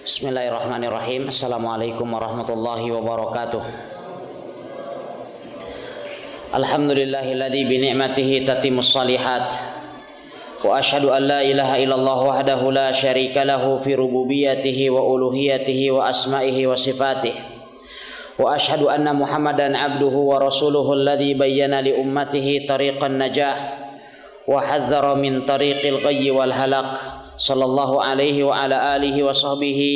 Bismillahirrahmanirrahim. Assalamualaikum warahmatullahi wabarakatuh. Alhamdulillahilladzi bi ni'matihi tatimmus shalihat. Wa asyhadu an la ilaha illallah wahdahu la syarika lahu fi rububiyyatihi wa uluhiyyatihi wa asma'ihi wa sifatih. Wa asyhadu anna Muhammadan abduhu wa rasuluhu alladzi bayyana li ummatihi tariqan najah wa hadzara min tariqil ghayyi wal halak. Sallallahu alaihi wa ala alihi wa sahbihi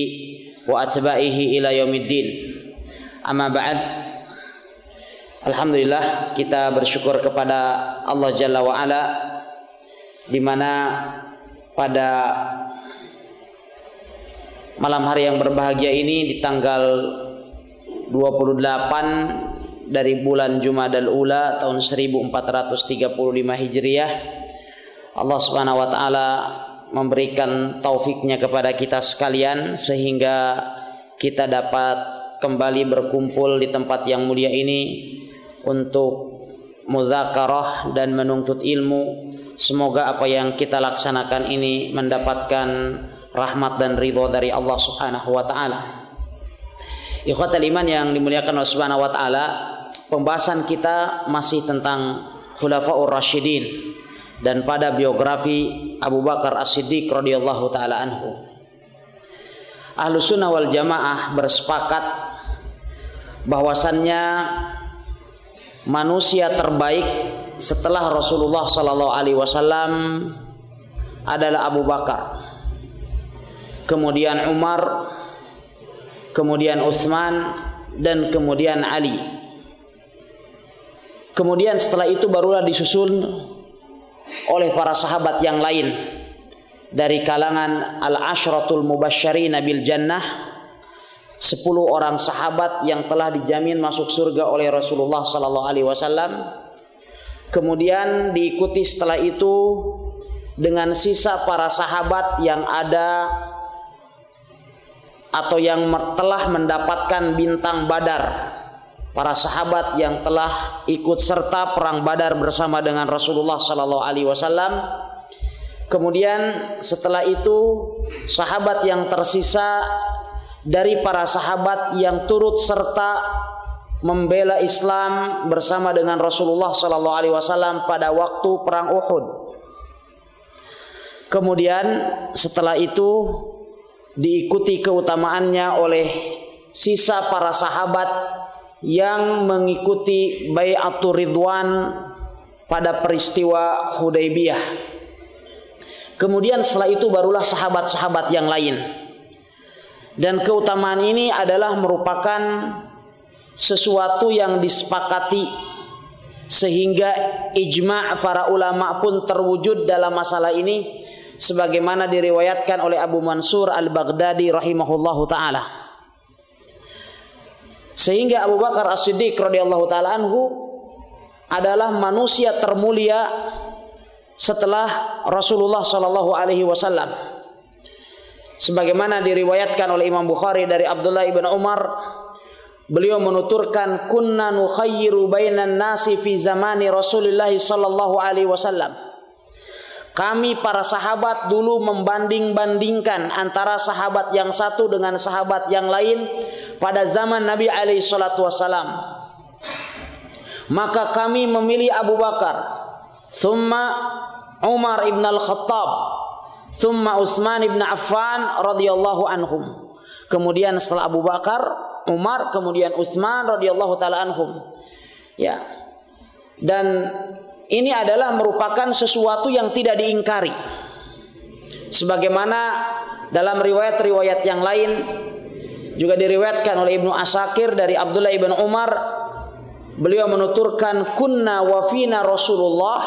wa atba'ihi ila yaumiddin. Amma ba'd. Alhamdulillah, kita bersyukur kepada Allah Jalla wa ala, di mana pada malam hari yang berbahagia ini di tanggal 28 dari bulan Jumadal Ula tahun 1435 Hijriah, Allah Subhanahu wa taala memberikan taufiknya kepada kita sekalian sehingga kita dapat kembali berkumpul di tempat yang mulia ini untuk mudzakarah dan menuntut ilmu. Semoga apa yang kita laksanakan ini mendapatkan rahmat dan ridha dari Allah Subhanahu wa taala. Ikhwatal iman yang dimuliakan Allah Subhanahu wa taala, pembahasan kita masih tentang Khulafaur Rasyidin dan pada biografi Abu Bakar As-Siddiq radhiyallahu taala anhu. Ahlus Sunnah wal Jamaah bersepakat bahwasannya manusia terbaik setelah Rasulullah sallallahu alaihi wasallam adalah Abu Bakar, kemudian Umar, kemudian Utsman, dan kemudian Ali. Kemudian setelah itu barulah disusul oleh para sahabat yang lain dari kalangan al-ashratul mubasysyirina bil jannah, 10 orang sahabat yang telah dijamin masuk surga oleh Rasulullah sallallahu alaihi wasallam. Kemudian diikuti setelah itu dengan sisa para sahabat yang ada atau yang telah mendapatkan bintang Badar, para sahabat yang telah ikut serta perang Badar bersama dengan Rasulullah sallallahu alaihi wasallam. Kemudian setelah itu sahabat yang tersisa dari para sahabat yang turut serta membela Islam bersama dengan Rasulullah sallallahu alaihi wasallam pada waktu perang Uhud. Kemudian setelah itu diikuti keutamaannya oleh sisa para sahabat yang mengikuti Bai'atur Ridwan pada peristiwa Hudaybiyah. Kemudian setelah itu barulah sahabat-sahabat yang lain. Dan keutamaan ini adalah merupakan sesuatu yang disepakati sehingga ijma' para ulama pun terwujud dalam masalah ini, sebagaimana diriwayatkan oleh Abu Mansur Al-Baghdadi rahimahullahu ta'ala. Sehingga Abu Bakar As-Siddiq radhiyallahu taala anhu adalah manusia termulia setelah Rasulullah sallallahu alaihi wasallam. Sebagaimana diriwayatkan oleh Imam Bukhari dari Abdullah ibn Umar, beliau menuturkan, kunna nukhayyiru bainan nasi fi zamani Rasulullah sallallahu alaihi wasallam. Kami para sahabat dulu membanding-bandingkan antara sahabat yang satu dengan sahabat yang lain pada zaman Nabi alaihi salatu wasalam. Maka kami memilih Abu Bakar, thumma Umar ibn al-Khattab, thumma Utsman ibn Affan radhiyallahu anhum. Kemudian setelah Abu Bakar, Umar, kemudian Utsman radhiyallahu taala anhum. Ya. Dan ini adalah merupakan sesuatu yang tidak diingkari. Sebagaimana dalam riwayat-riwayat yang lain juga diriwayatkan oleh Ibnu Asakir dari Abdullah ibn Umar, beliau menuturkan, kunna wa fina Rasulullah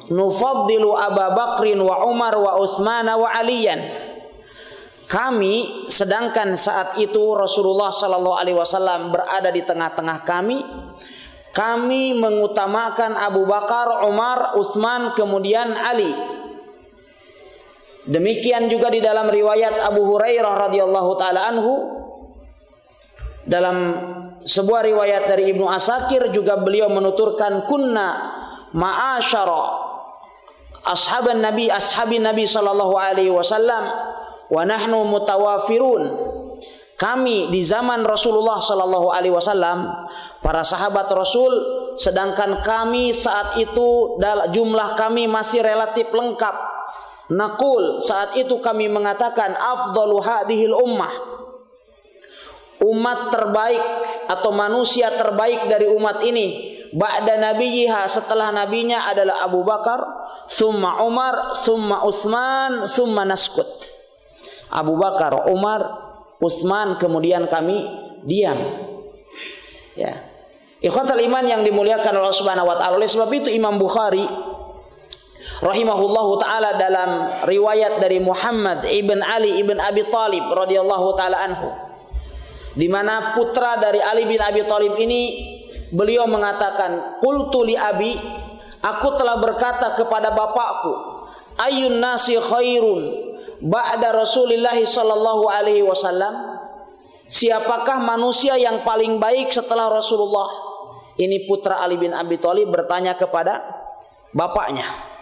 nufaddilu Abu Bakrin wa Umar wa Utsman wa Aliyan. Kami, sedangkan saat itu Rasulullah sallallahu alaihi wasallam berada di tengah-tengah kami mengutamakan Abu Bakar, Umar, Utsman, kemudian Ali. Demikian juga di dalam riwayat Abu Hurairah radhiyallahu taala anhu, dalam sebuah riwayat dari Ibnu Asakir juga beliau menuturkan, kunna ma'asyara ashabin Nabi sallallahu alaihi wasallam wa nahnu mutawafirun. Kami di zaman Rasulullah sallallahu alaihi wasallam, para sahabat Rasul, sedangkan kami saat itu jumlah kami masih relatif lengkap. Naqul, saat itu kami mengatakan afdalu hadhil ummah, umat terbaik atau manusia terbaik dari umat ini, ba'da nabiyha, setelah nabinya adalah Abu Bakar, summa Umar, summa Utsman, summa naskut. Abu Bakar, Umar, Utsman, kemudian kami diam. Ya. Ikhwatal iman yang dimuliakan Allah Subhanahu wa taala. Oleh sebab itu Imam Bukhari rahimahullahu taala dalam riwayat dari Muhammad ibn Ali ibn Abi Thalib radhiyallahu taala anhu, di mana putra dari Ali bin Abi Thalib ini, beliau mengatakan, qultu li abi, aku telah berkata kepada bapakku, ayyun nasi khairun ba'da Rasulillah sallallahu alaihi wasallam, siapakah manusia yang paling baik setelah Rasulullah? Ini putra Ali bin Abi Thalib bertanya kepada bapaknya.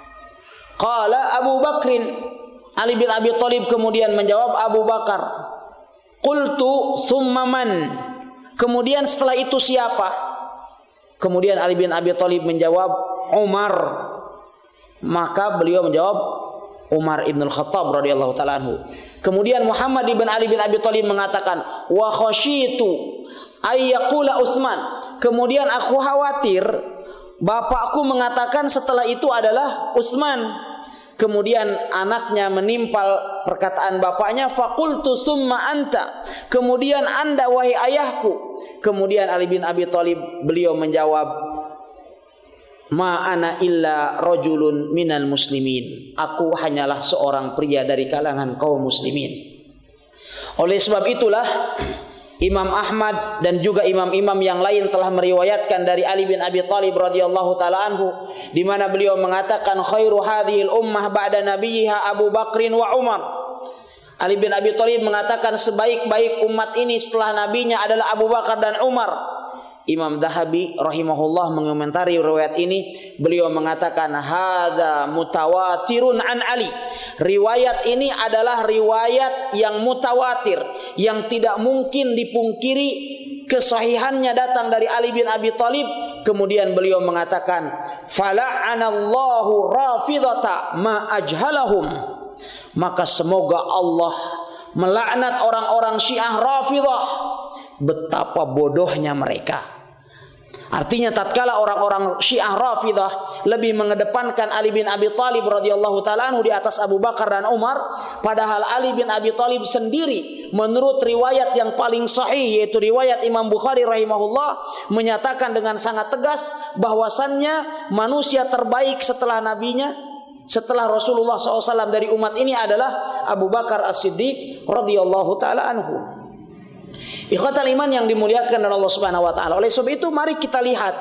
Qala Abu Bakrin, Ali bin Abi Thalib kemudian menjawab Abu Bakar. Qultu summa man, kemudian setelah itu siapa? Kemudian Ali bin Abi Thalib menjawab Umar. Maka beliau menjawab Umar ibn al-Khattab radhiyallahu ta'ala anhu. Kemudian Muhammad ibn Ali bin Abi Thalib mengatakan, wa khasyitu ay yaqula Utsman, kemudian aku khawatir bapakku mengatakan setelah itu adalah Utsman. Kemudian anaknya menimpal perkataan bapaknya, faqultu summa anta, kemudian anda wahai ayahku. Kemudian Ali bin Abi Thalib beliau menjawab, ma ana illa rajulun minal muslimin, aku hanyalah seorang pria dari kalangan kaum muslimin. Oleh sebab itulah Imam Ahmad dan juga imam-imam yang lain telah meriwayatkan dari Ali bin Abi Thalib radhiyallahu taala anhu, di mana beliau mengatakan khairu hadhil ummah ba'da nabiyha Abu Bakrin wa Umar. Ali bin Abi Thalib mengatakan sebaik-baik umat ini setelah nabinya adalah Abu Bakar dan Umar. Imam Dhahabi rahimahullah mengomentari riwayat ini, beliau mengatakan hadza mutawatirun an Ali. Riwayat ini adalah riwayat yang mutawatir, yang tidak mungkin dipungkiri kesahihannya datang dari Ali bin Abi Thalib. Kemudian beliau mengatakan fala'anallahu rafidhata ma ajhalahum, maka semoga Allah melaknat orang-orang Syiah Rafidhah, betapa bodohnya mereka. Artinya tatkala orang-orang Syiah Rafidhah lebih mengedepankan Ali bin Abi Thalib radhiyallahu taala anhu di atas Abu Bakar dan Umar, padahal Ali bin Abi Thalib sendiri menurut riwayat yang paling sahih, yaitu riwayat Imam Bukhari rahimahullah, menyatakan dengan sangat tegas bahwasannya manusia terbaik setelah nabinya, setelah Rasulullah SAW dari umat ini adalah Abu Bakar As-Siddiq radhiyallahu taala anhu. Ikhwatal iman yang dimuliakan oleh Allah Subhanahu wa taala. Oleh sebab itu mari kita lihat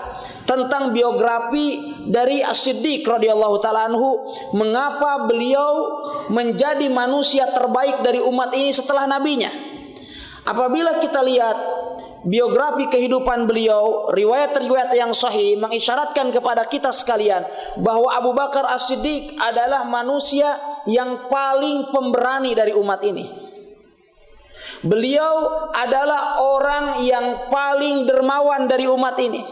tentang biografi dari As-Siddiq radhiyallahu taala anhu, mengapa beliau menjadi manusia terbaik dari umat ini setelah nabinya. Apabila kita lihat biografi kehidupan beliau, riwayat-riwayat yang sahih mengisyaratkan kepada kita sekalian bahwa Abu Bakar As-Siddiq adalah manusia yang paling pemberani dari umat ini. Beliau adalah orang yang paling dermawan dari umat ini.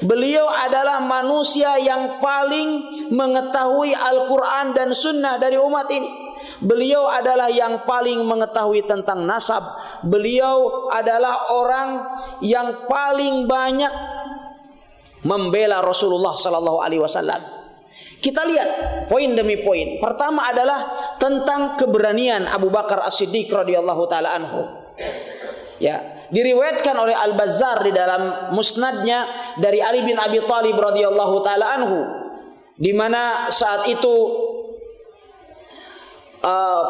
Beliau adalah manusia yang paling mengetahui Al-Quran dan Sunnah dari umat ini. Beliau adalah yang paling mengetahui tentang nasab. Beliau adalah orang yang paling banyak membela Rasulullah sallallahu alaihi wasallam. Kita lihat poin demi poin. Pertama adalah tentang keberanian Abu Bakar As-Siddiq radhiyallahu taala anhu. Ya, diriwayatkan oleh Al-Bazzar di dalam musnadnya dari Ali bin Abi Thalib radhiyallahu taala anhu, di mana saat itu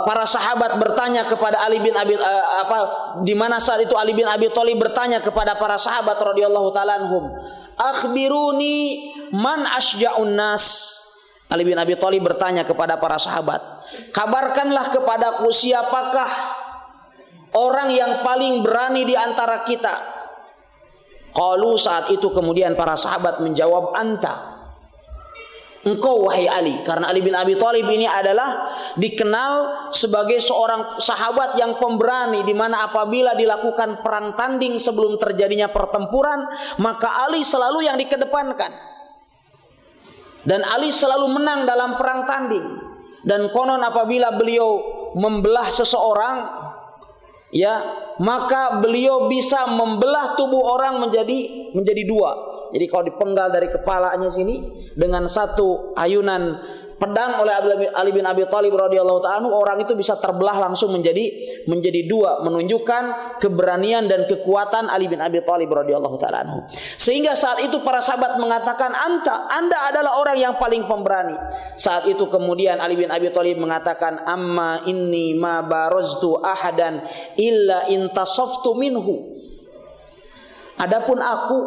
para sahabat bertanya kepada Ali bin Abi di mana saat itu Ali bin Abi Thalib bertanya kepada para sahabat radhiyallahu taala anhum, akhbiruni man asja'un nas. Ali bin Abi Thalib bertanya kepada para sahabat, kabarkanlah kepadaku siapakah orang yang paling berani di antara kita. Qalu, saat itu kemudian para sahabat menjawab anta. engkau wahai Ali. Karena Ali bin Abi Thalib ini adalah dikenal sebagai seorang sahabat yang pemberani, di mana apabila dilakukan perang tanding sebelum terjadinya pertempuran, maka Ali selalu yang dikedepankan. Dan Ali selalu menang dalam perang tanding. Dan konon apabila beliau membelah seseorang, ya, maka beliau bisa membelah tubuh orang menjadi dua. Jadi kalau dipenggal dari kepalanya sini dengan satu ayunan pedang oleh Ali bin Abi Thalib radhiyallahu ta'ala, orang itu bisa terbelah langsung menjadi dua, menunjukkan keberanian dan kekuatan Ali bin Abi Thalib radhiyallahu ta'ala. Sehingga saat itu para sahabat mengatakan, Anda adalah orang yang paling pemberani. Saat itu kemudian Ali bin Abi Thalib mengatakan, amma inni ma baraztu ahadan illa intasaftu minhu. Adapun aku,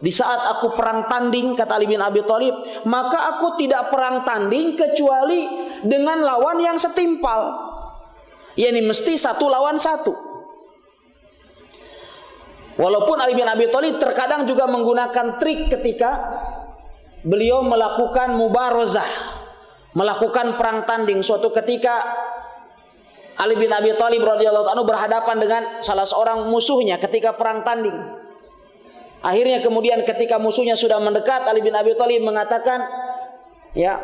di saat aku perang tanding, kata Ali bin Abi Thalib, maka aku tidak perang tanding kecuali dengan lawan yang setimpal. Yani mesti satu lawan satu. Walaupun Ali bin Abi Thalib terkadang juga menggunakan trik ketika beliau melakukan mubarazah, melakukan perang tanding. Suatu ketika Ali bin Abi Thalib radhiyallahu anhu berhadapan dengan salah seorang musuhnya ketika perang tanding. Akhirnya kemudian ketika musuhnya sudah mendekat, Ali bin Abi Thalib mengatakan, ya,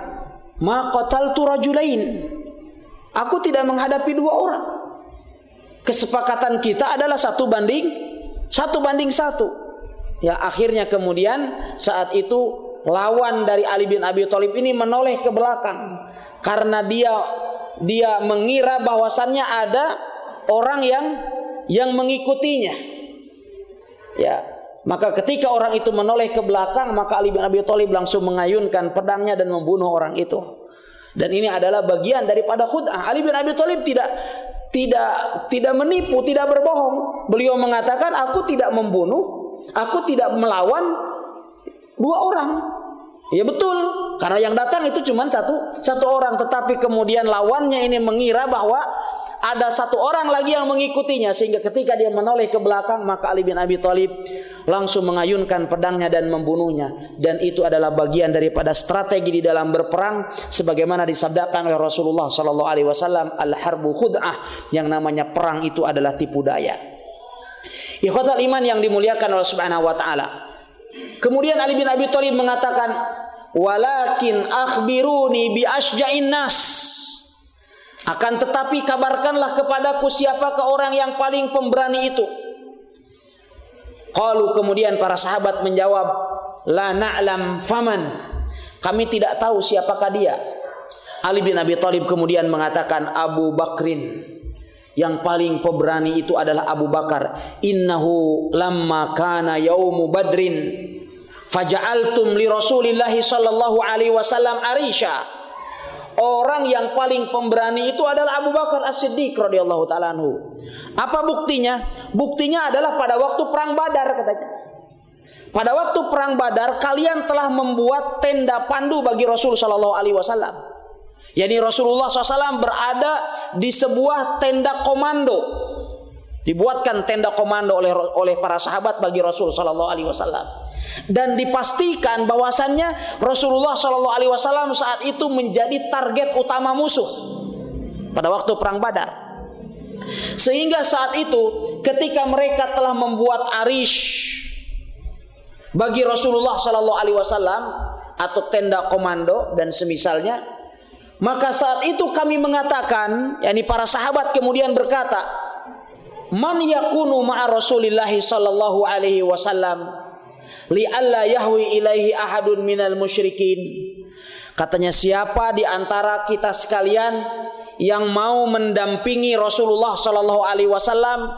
ma qataltu rajulain. Aku tidak menghadapi dua orang. Kesepakatan kita adalah satu banding satu. Ya, akhirnya kemudian saat itu lawan dari Ali bin Abi Thalib ini menoleh ke belakang karena dia mengira bahwasannya ada orang yang mengikutinya. Ya. Maka ketika orang itu menoleh ke belakang, maka Ali bin Abi Thalib langsung mengayunkan pedangnya dan membunuh orang itu. Dan ini adalah bagian daripada khud'ah. Ali bin Abi Thalib tidak menipu, tidak berbohong. Beliau mengatakan, aku tidak membunuh, aku tidak melawan dua orang. Ya betul, karena yang datang itu cuma satu orang. Tetapi kemudian lawannya ini mengira bahwa ada satu orang lagi yang mengikutinya, sehingga ketika dia menoleh ke belakang, maka Ali bin Abi Thalib langsung mengayunkan pedangnya dan membunuhnya. Dan itu adalah bagian daripada strategi di dalam berperang, sebagaimana disabdakan oleh Rasulullah sallallahu alaihi wasallam, al-harbu khud'ah, yang namanya perang itu adalah tipu daya. Ikhwatal iman yang dimuliakan oleh Subhanahu wa taala. Kemudian Ali bin Abi Thalib mengatakan, walakin akhbiruni bi asja'in nas. Akan tetapi kabarkanlah kepadaku siapakah orang yang paling pemberani itu. Qalu, kemudian para sahabat menjawab, la na'lam faman. Kami tidak tahu siapakah dia. Ali bin Abi Thalib kemudian mengatakan, Abu Bakrin. Yang paling pemberani itu adalah Abu Bakar. Innahu lamma kana yaumu badrin faja'altum li Rasulillahi sallallahu alaihi wasallam arisha. Orang yang paling pemberani itu adalah Abu Bakar As-Siddiq radhiyallahu ta'ala anhu. Apa buktinya? Buktinya adalah pada waktu perang Badar, katanya. Pada waktu perang Badar, kalian telah membuat tenda pandu bagi Rasul sallallahu alaihi wasallam. Yani Rasulullah SAW berada di sebuah tenda komando. Dibuatkan tenda komando oleh para sahabat bagi Rasul sallallahu alaihi wasallam. Dan dipastikan bahwasannya Rasulullah sallallahu alaihi wasallam saat itu menjadi target utama musuh pada waktu perang Badar. Sehingga saat itu ketika mereka telah membuat arish bagi Rasulullah sallallahu alaihi wasallam atau tenda komando dan semisalnya, maka saat itu kami mengatakan, yakni para sahabat kemudian berkata, man yakunu ma'a Rasulillahi sallallahu alaihi wasallam li'alla yahwi ilaihi ahadun minal musyrikin. Katanya, siapa di antara kita sekalian yang mau mendampingi Rasulullah sallallahu alaihi wasallam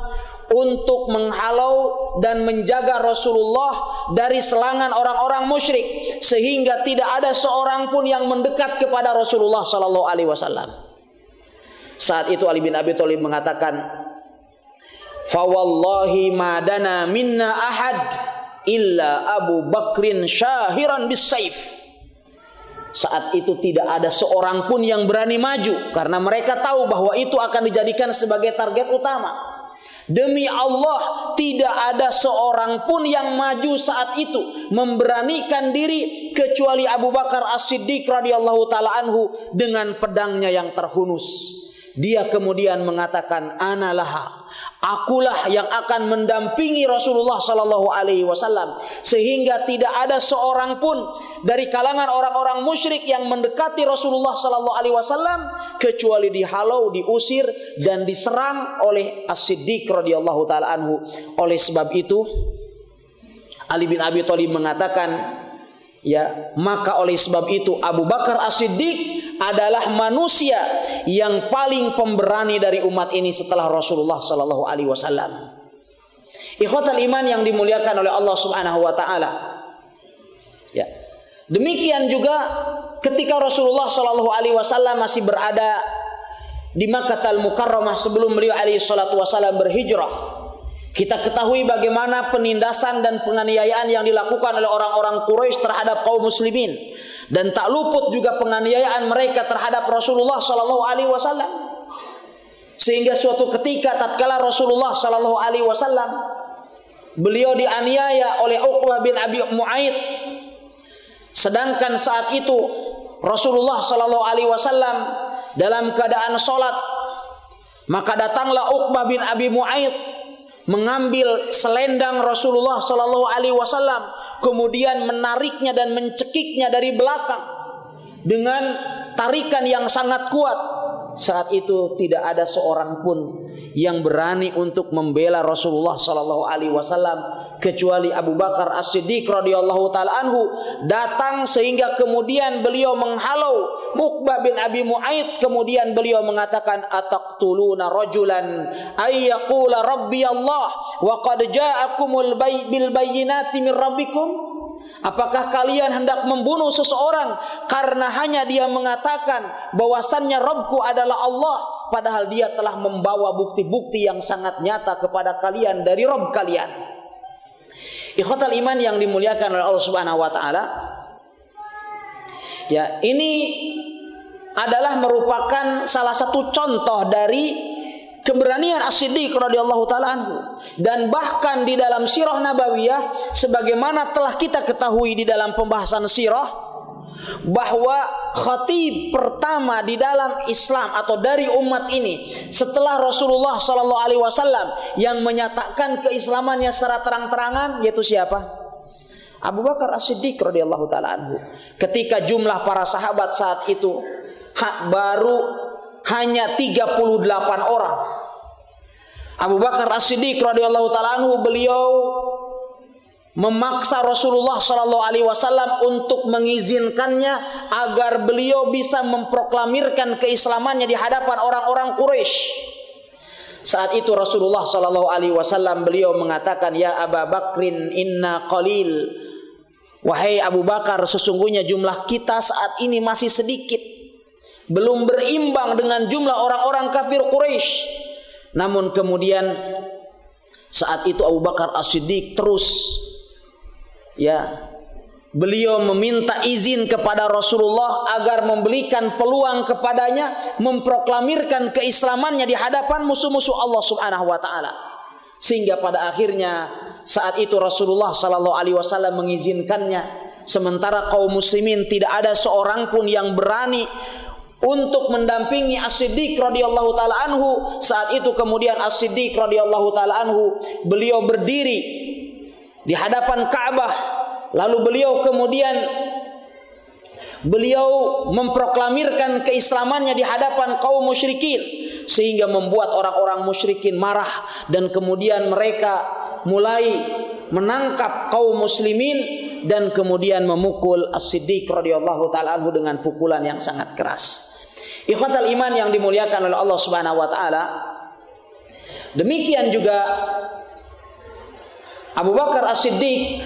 untuk menghalau dan menjaga Rasulullah dari serangan orang-orang musyrik, sehingga tidak ada seorang pun yang mendekat kepada Rasulullah sallallahu alaihi wasallam. Saat itu Ali bin Abi Thalib mengatakan, fa wallahi ma dana minna ahad illa Abu Bakrin syahiran bis saif. Saat itu tidak ada seorang pun yang berani maju, karena mereka tahu bahwa itu akan dijadikan sebagai target utama. Demi Allah, tidak ada seorang pun yang maju saat itu memberanikan diri kecuali Abu Bakar As-Siddiq radhiyallahu taala anhu dengan pedangnya yang terhunus. Dia kemudian mengatakan, "Analah, akulah yang akan mendampingi Rasulullah sallallahu alaihi wasallam, sehingga tidak ada seorang pun dari kalangan orang-orang musyrik yang mendekati Rasulullah sallallahu alaihi wasallam kecuali dihalau, diusir dan diserang oleh As-Siddiq radhiyallahu taala anhu." Oleh sebab itu, Ali bin Abi Thalib mengatakan, ya, maka oleh sebab itu Abu Bakar As-Siddiq adalah manusia yang paling pemberani dari umat ini setelah Rasulullah sallallahu alaihi wasallam. Ikhwatal iman yang dimuliakan oleh Allah Subhanahu wa taala. Ya. Demikian juga ketika Rasulullah sallallahu alaihi wasallam masih berada di Makkahul Mukarramah sebelum beliau alaihi salatu wasallam berhijrah. Kita ketahui bagaimana penindasan dan penganiayaan yang dilakukan oleh orang-orang Quraisy terhadap kaum muslimin, dan tak luput juga penganiayaan mereka terhadap Rasulullah sallallahu alaihi wasallam. Sehingga suatu ketika tatkala Rasulullah sallallahu alaihi wasallam beliau dianiaya oleh Uqbah bin Abi Mu'aid, sedangkan saat itu Rasulullah sallallahu alaihi wasallam dalam keadaan salat, maka datanglah Uqbah bin Abi Mu'aid mengambil selendang Rasulullah sallallahu alaihi wasallam, kemudian menariknya dan mencekiknya dari belakang dengan tarikan yang sangat kuat. Saat itu tidak ada seorang pun yang berani untuk membela Rasulullah sallallahu alaihi wasallam kecuali Abu Bakar As-Siddiq radhiyallahu taala anhu datang, sehingga kemudian beliau menghalau Uqbah bin Abi Mu'aid, kemudian beliau mengatakan, "Ataqtuluna rajulan ay yaqula rabbi Allah wa qad ja'akumul bil bayyinati min rabbikum?" Apakah kalian hendak membunuh seseorang karena hanya dia mengatakan bahwasannya Rabbku adalah Allah, padahal dia telah membawa bukti-bukti yang sangat nyata kepada kalian dari Rabb kalian? Ikhwatal iman yang dimuliakan oleh Allah Subhanahu wa taala. Ya, ini adalah merupakan salah satu contoh dari keberanian As-Siddiq radhiyallahu taala anhu. Dan bahkan di dalam sirah nabawiyah, sebagaimana telah kita ketahui di dalam pembahasan sirah, bahwa khatib pertama di dalam Islam atau dari umat ini setelah Rasulullah sallallahu alaihi wasallam yang menyatakan keislamannya secara terang-terangan, yaitu siapa? Abu Bakar As-Siddiq radhiyallahu taala anhu. Ketika jumlah para sahabat saat itu baru hanya 38 orang. Abu Bakar As-Siddiq radhiyallahu taala anhu, beliau memaksa Rasulullah sallallahu alaihi wasallam untuk mengizinkannya agar beliau bisa memproklamirkan keislamannya di hadapan orang-orang Quraisy. Saat itu Rasulullah sallallahu alaihi wasallam beliau mengatakan, "Ya Abu Bakrin inna qalil." Wahai Abu Bakar, sesungguhnya jumlah kita saat ini masih sedikit, belum berimbang dengan jumlah orang-orang kafir Quraisy. Namun kemudian saat itu Abu Bakar As-Siddiq terus, ya, beliau meminta izin kepada Rasulullah agar memberikan peluang kepadanya memproklamirkan keislamannya di hadapan musuh-musuh Allah Subhanahu wa taala. Sehingga pada akhirnya saat itu Rasulullah sallallahu alaihi wasallam mengizinkannya, sementara kaum muslimin tidak ada seorang pun yang berani untuk mendampingi As-Siddiq radhiyallahu taala anhu. Saat itu kemudian As-Siddiq radhiyallahu taala anhu beliau berdiri di hadapan Ka'bah, lalu beliau memproklamirkan keislamannya di hadapan kaum musyrikin, sehingga membuat orang-orang musyrikin marah, dan kemudian mereka mulai menangkap kaum muslimin dan kemudian memukul As-Siddiq radhiyallahu taala anhu dengan pukulan yang sangat keras. Ikhwatal iman yang dimuliakan oleh Allah Subhanahu wa taala, demikian juga Abu Bakar As-Siddiq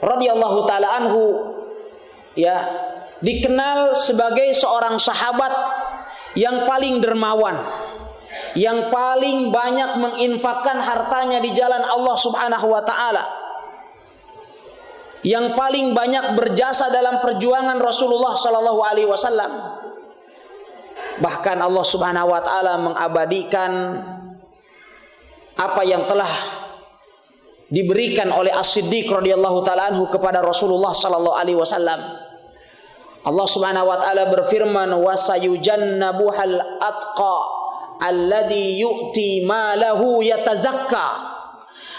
radhiyallahu taala anhu, ya, dikenal sebagai seorang sahabat yang paling dermawan, yang paling banyak menginfakkan hartanya di jalan Allah Subhanahu wa taala, yang paling banyak berjasa dalam perjuangan Rasulullah sallallahu alaihi wasallam. Bahkan Allah Subhanahu wa taala mengabadikan apa yang telah diberikan oleh As-Siddiq radhiyallahu taala anhu kepada Rasulullah sallallahu alaihi wasallam. Allah Subhanahu wa taala berfirman, "Wa sayujannabuhal atqa alladhi yu'ti malahu yatazakka."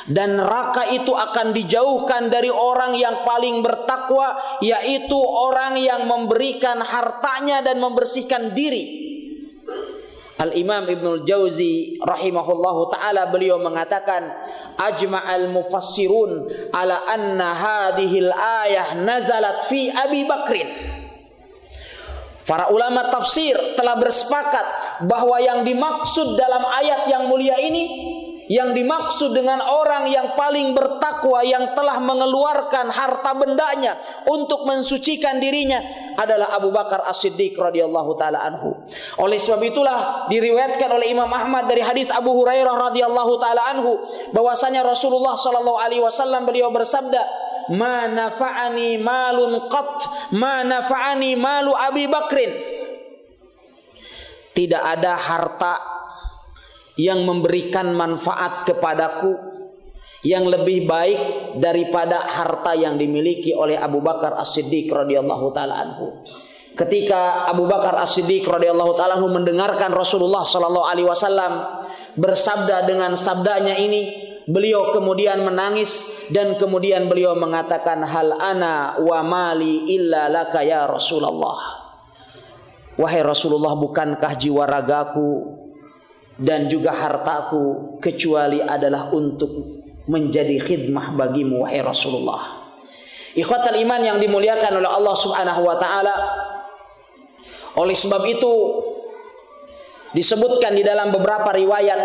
Dan neraka itu akan dijauhkan dari orang yang paling bertakwa, yaitu orang yang memberikan hartanya dan membersihkan diri. Al-Imam Ibnul Jauzi rahimahullahu ta'ala beliau mengatakan, ajma'al mufassirun ala anna hadhil ayah nazalat fi Abi Bakrin. Para ulama tafsir telah bersepakat bahwa yang dimaksud dalam ayat yang mulia ini, yang dimaksud dengan orang yang paling bertakwa, yang telah mengeluarkan harta bendanya untuk mensucikan dirinya, adalah Abu Bakar As-Siddiq radhiyallahu taala anhu. Oleh sebab itulah diriwayatkan oleh Imam Ahmad dari hadis Abu Hurairah radhiyallahu taala anhu bahwasanya Rasulullah sallallahu alaihi wasallam beliau bersabda, "Ma nafa'ani malun qat, ma nafa'ani malu Abi Bakrin." Tidak ada harta yang memberikan manfaat kepadaku yang lebih baik daripada harta yang dimiliki oleh Abu Bakar As-Siddiq radhiyallahu taala anhu. Ketika Abu Bakar As-Siddiq radhiyallahu taala anhu mendengarkan Rasulullah sallallahu alaihi wasallam bersabda dengan sabdanya ini, beliau kemudian menangis dan kemudian beliau mengatakan, "Hal ana wa mali illa laka ya Rasulullah." Wahai Rasulullah, bukankah jiwa ragaku dan juga hartaku kecuali adalah untuk menjadi khidmah bagimu wahai Rasulullah. Ikhwatal iman yang dimuliakan oleh Allah Subhanahu wa taala. Oleh sebab itu disebutkan di dalam beberapa riwayat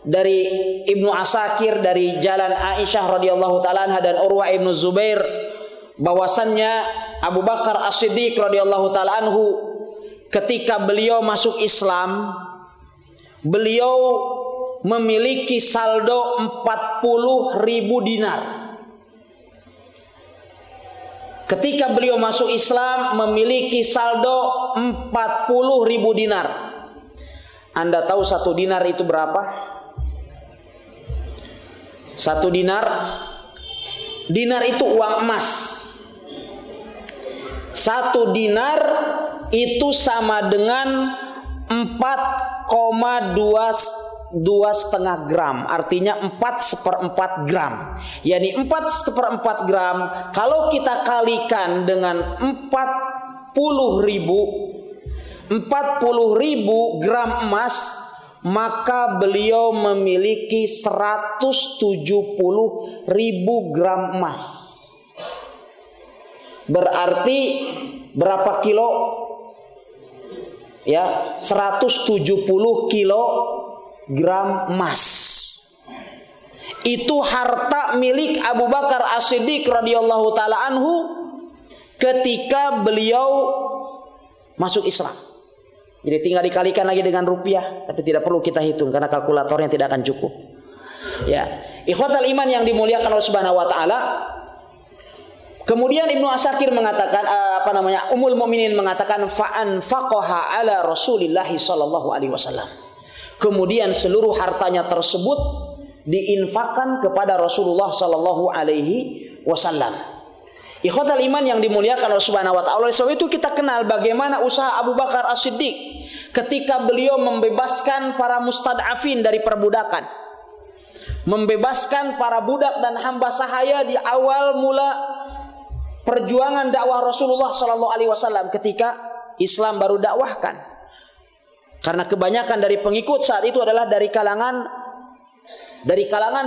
dari Ibnu Asakir dari jalan Aisyah radhiyallahu taala anha dan Urwah Ibnu Zubair bahwasannya Abu Bakar As-Siddiq radhiyallahu taala anhu ketika beliau masuk Islam, beliau memiliki saldo 40.000 dinar. Ketika beliau masuk Islam memiliki saldo 40.000 dinar. Anda tahu satu dinar itu berapa? Satu dinar itu uang emas. Satu dinar itu sama dengan 4,2 gram, artinya 4/4 gram. Yani 4/4 gram kalau kita kalikan dengan 40.000 gram emas, maka beliau memiliki 170.000 gram emas. Berarti berapa kilo? Ya, 170 kilogram emas. Itu harta milik Abu Bakar As-Siddiq radhiyallahu taala anhu ketika beliau masuk Islam. Jadi tinggal dikalikan lagi dengan rupiah, tapi tidak perlu kita hitung karena kalkulatornya tidak akan cukup. Ya, ikhwatal iman yang dimuliakan Allah Subhanahu wa taala. Kemudian Ibnu Asakir mengatakan Ummul Mukminin mengatakan fa'anfaqaha ala Rasulillah sallallahu alaihi wasallam. Kemudian seluruh hartanya tersebut diinfakkan kepada Rasulullah sallallahu alaihi wasallam. Ikhwatal iman yang dimuliakan Allah Subhanahu wa taala. Oleh sebab itu kita kenal bagaimana usaha Abu Bakar As-Siddiq ketika beliau membebaskan para mustad'afin dari perbudakan. Membebaskan para budak dan hamba sahaya di awal mula perjuangan dakwah Rasulullah sallallahu alaihi wasallam ketika Islam baru dakwahkan. Karena kebanyakan dari pengikut saat itu adalah dari kalangan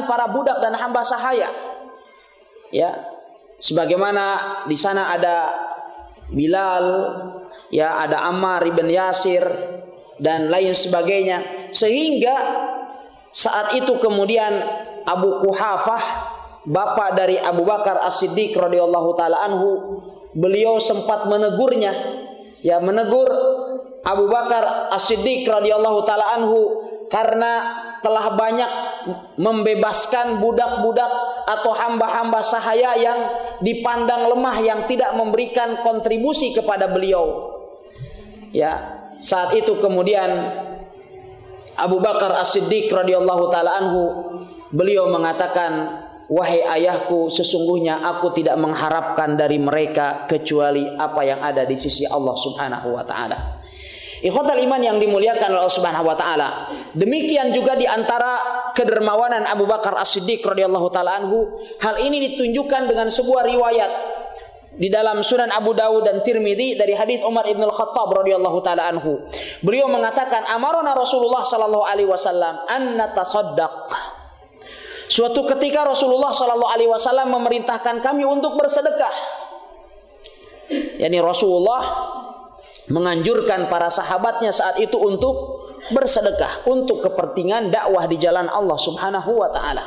para budak dan hamba sahaya. Ya, sebagaimana di sana ada Bilal, ya ada Ammar ibn Yasir dan lain sebagainya. Sehingga saat itu kemudian Abu Quhafah, bapak dari Abu Bakar As-Siddiq radhiyallahu taala anhu, beliau sempat menegurnya, ya menegur Abu Bakar As-Siddiq radhiyallahu taala anhu karena telah banyak membebaskan budak-budak atau hamba-hamba sahaya yang dipandang lemah, yang tidak memberikan kontribusi kepada beliau. Ya, saat itu kemudian Abu Bakar As-Siddiq radhiyallahu taala anhu, beliau mengatakan, wahai ayahku, sesungguhnya aku tidak mengharapkan dari mereka kecuali apa yang ada di sisi Allah Subhanahu wa taala. Ikhwatal iman yang dimuliakan oleh Allah Subhanahu wa taala. Demikian juga di antara kedermawanan Abu Bakar As-Siddiq radhiyallahu taala anhu, hal ini ditunjukkan dengan sebuah riwayat di dalam Sunan Abu Dawud dan Tirmidzi dari hadis Umar ibn al-Khattab radhiyallahu taala anhu. Beliau mengatakan, amarona Rasulullah sallallahu alaihi wasallam an natasaddaq. Suatu ketika Rasulullah sallallahu alaihi wasallam memerintahkan kami untuk bersedekah. Yani Rasulullah menganjurkan para sahabatnya saat itu untuk bersedekah untuk kepentingan dakwah di jalan Allah Subhanahu wa taala.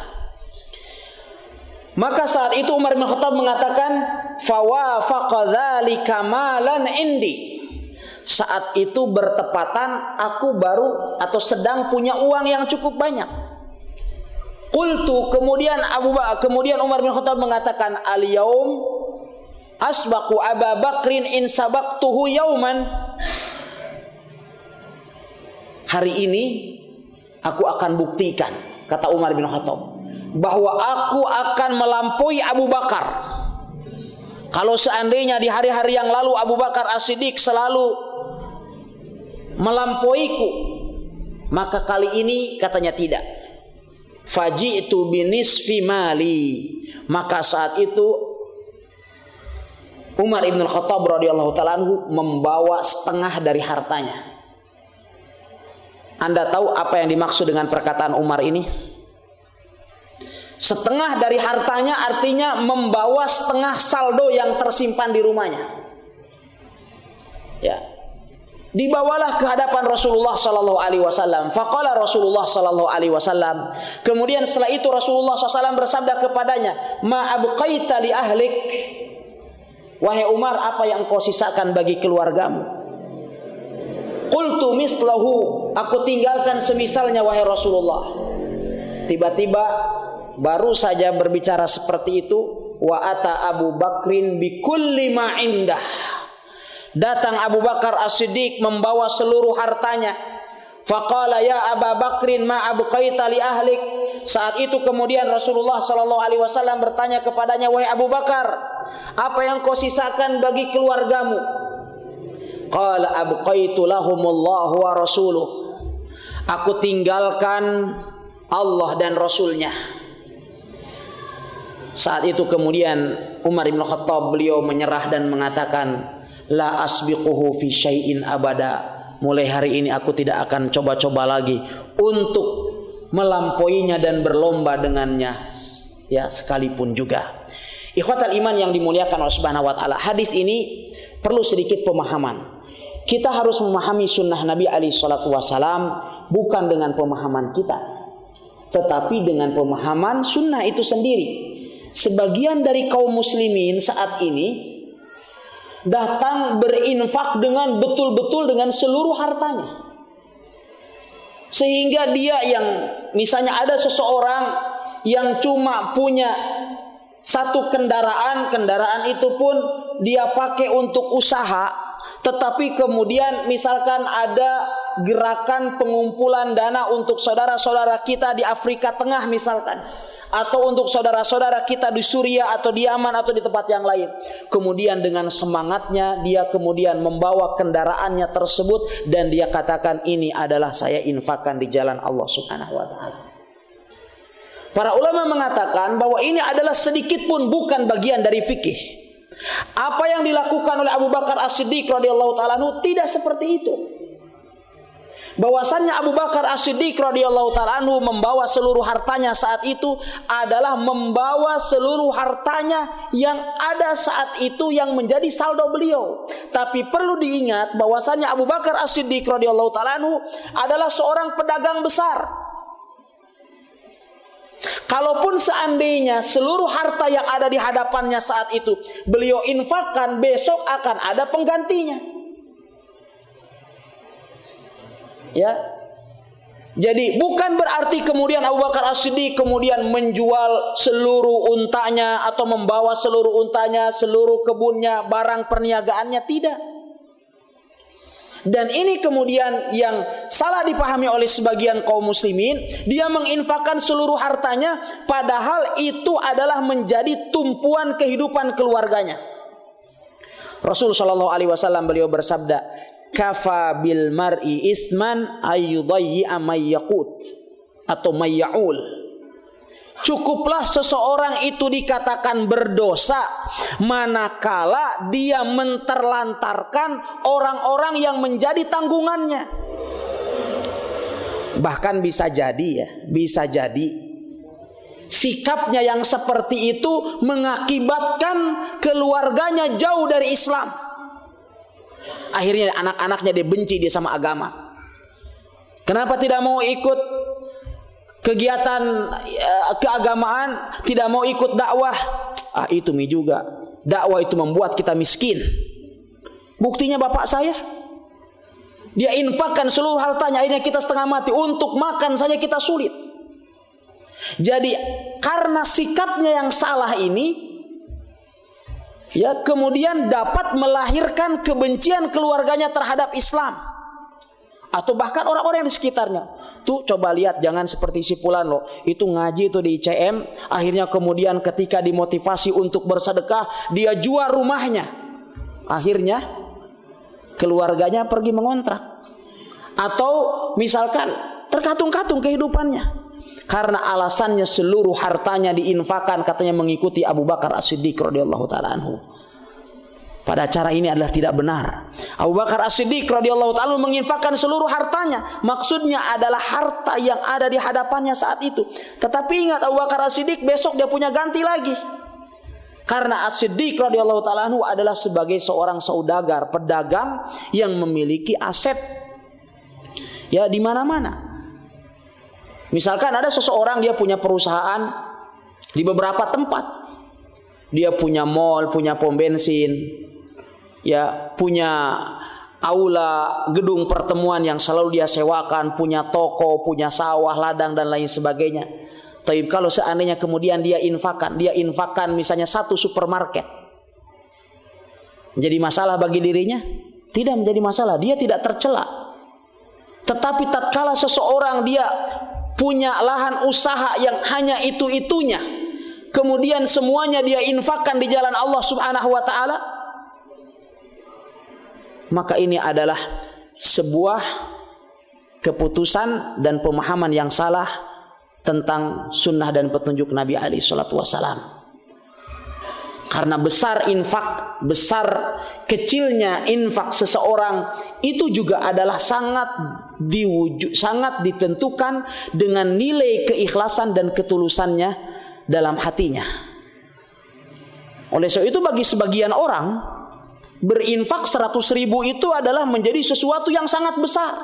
Maka saat itu Umar bin Khattab mengatakan, fawafaqa dzalika malan indi. Saat itu bertepatan aku baru atau sedang punya uang yang cukup banyak. Qultu, kemudian Umar bin Khattab mengatakan, al-yaum asbaqu Aba Bakrin in sabaqtuhu yauman. Hari ini aku akan buktikan, kata Umar bin Khattab, bahwa aku akan melampaui Abu Bakar. Kalau seandainya di hari-hari yang lalu Abu Bakar As-Siddiq selalu melampauiku, maka kali ini katanya tidak. Faji'tu binisfi mali. Maka saat itu Umar ibn Khattab radhiyallahu ta'ala anhu membawa setengah dari hartanya. Anda tahu apa yang dimaksud dengan perkataan Umar ini? Setengah dari hartanya artinya membawa setengah saldo yang tersimpan di rumahnya. Ya. Dibawalah ke hadapan Rasulullah sallallahu alaihi wasallam. Faqala Rasulullah sallallahu alaihi wasallam. Kemudian setelah itu Rasulullah SAW bersabda kepadanya, "Ma abqaita li ahlik?" Wahai Umar, apa yang engkau sisakan bagi keluargamu? Qultu mislahu. Aku tinggalkan semisalnya wahai Rasulullah. Tiba-tiba baru saja berbicara seperti itu, wa ata Abu Bakrin bi kulli ma indah. Datang Abu Bakar As-Siddiq membawa seluruh hartanya. Faqala ya Abu Bakrin ma abqaita li ahlik. Saat itu kemudian Rasulullah sallallahu alaihi wasallam bertanya kepadanya, wahai Abu Bakar, apa yang kau sisakan bagi keluargamu? Qala abqaitu lahumullahu wa rasuluh. Aku tinggalkan Allah dan Rasulnya. Saat itu kemudian Umar bin Khattab beliau menyerah dan mengatakan, la asbiquhu fi syai'in abada. Mulai hari ini aku tidak akan coba-coba lagi untuk melampauinya dan berlomba dengannya, ya, sekalipun juga. Ikhwatal iman yang dimuliakan Allah Subhanahu wa taala, hadis ini perlu sedikit pemahaman. Kita harus memahami sunnah Nabi alaihi salatu wasalam bukan dengan pemahaman kita, tetapi dengan pemahaman sunnah itu sendiri. Sebagian dari kaum muslimin saat ini datang berinfak dengan betul-betul dengan seluruh hartanya. Sehingga dia yang misalnya ada seseorang yang cuma punya satu kendaraan itu pun dia pakai untuk usaha, tetapi kemudian misalkan ada gerakan pengumpulan dana untuk saudara-saudara kita di Afrika Tengah misalkan, atau untuk saudara-saudara kita di Suriah atau di Yaman atau di tempat yang lain. Kemudian dengan semangatnya dia kemudian membawa kendaraannya tersebut dan dia katakan, ini adalah saya infakkan di jalan Allah Subhanahu wa taala. Para ulama mengatakan bahwa ini adalah sedikit pun bukan bagian dari fikih. Apa yang dilakukan oleh Abu Bakar As-Siddiq radhiyallahu taala tidak seperti itu. Bahwasannya Abu Bakar As-Siddiq radhiyallahu ta'ala anhu membawa seluruh hartanya saat itu adalah membawa seluruh hartanya yang ada saat itu yang menjadi saldo beliau. Tapi perlu diingat bahwasannya Abu Bakar As-Siddiq radhiyallahu ta'ala anhu adalah seorang pedagang besar. Kalaupun seandainya seluruh harta yang ada di hadapannya saat itu beliau infakkan, besok akan ada penggantinya. Ya, jadi bukan berarti kemudian Abu Bakar As-Siddiq kemudian menjual seluruh untanya atau membawa seluruh untanya, seluruh kebunnya, barang perniagaannya, tidak. Dan ini kemudian yang salah dipahami oleh sebagian kaum muslimin. Dia menginfakkan seluruh hartanya, padahal itu adalah menjadi tumpuan kehidupan keluarganya. Rasul sallallahu alaihi wasallam beliau bersabda, "Kafa bil mar'i isman ayyudayyi'a may yaqut atau may ya'ul." Cukuplah seseorang itu dikatakan berdosa manakala dia menterlantarkan orang-orang yang menjadi tanggungannya. Bahkan bisa jadi sikapnya yang seperti itu mengakibatkan keluarganya jauh dari Islam. Akhirnya anak-anaknya dibenci dia sama agama. Kenapa tidak mau ikut kegiatan keagamaan, tidak mau ikut dakwah? Itu juga. Dakwah itu membuat kita miskin. Buktinya bapak saya, dia infakkan seluruh hartanya, akhirnya kita setengah mati. Untuk makan saja kita sulit. Jadi karena sikapnya yang salah ini, ya, kemudian dapat melahirkan kebencian keluarganya terhadap Islam, atau bahkan orang-orang yang di sekitarnya. Tuh coba lihat, jangan seperti si fulan loh, itu ngaji tuh di ICM, akhirnya kemudian ketika dimotivasi untuk bersedekah, dia jual rumahnya, akhirnya keluarganya pergi mengontrak, atau misalkan terkatung-katung kehidupannya karena alasannya seluruh hartanya diinfakkan katanya mengikuti Abu Bakar As-Siddiq radhiyallahu taala anhu. Pada cara ini adalah tidak benar. Abu Bakar As-Siddiq radhiyallahu ta'ala menginfakkan seluruh hartanya. Maksudnya adalah harta yang ada di hadapannya saat itu. Tetapi ingat, Abu Bakar As-Siddiq besok dia punya ganti lagi. Karena As-Siddiq radhiyallahu ta'ala adalah sebagai seorang saudagar, pedagang yang memiliki aset ya di mana-mana. Misalkan ada seseorang dia punya perusahaan di beberapa tempat. Dia punya mall, punya pom bensin, ya, punya aula, gedung pertemuan yang selalu dia sewakan, punya toko, punya sawah, ladang dan lain sebagainya. Tapi kalau seandainya kemudian dia infakkan misalnya satu supermarket, menjadi masalah bagi dirinya? Tidak menjadi masalah, dia tidak tercela. Tetapi tatkala seseorang dia punya lahan usaha yang hanya itu-itunya, kemudian semuanya dia infakkan di jalan Allah Subhanahu wa taala, maka ini adalah sebuah keputusan dan pemahaman yang salah tentang sunnah dan petunjuk Nabi alaihi salatu wasalam. Karena besar kecilnya infak seseorang itu juga adalah sangat ditentukan dengan nilai keikhlasan dan ketulusannya dalam hatinya. Oleh sebab itu bagi sebagian orang, berinfak 100.000 itu adalah menjadi sesuatu yang sangat besar.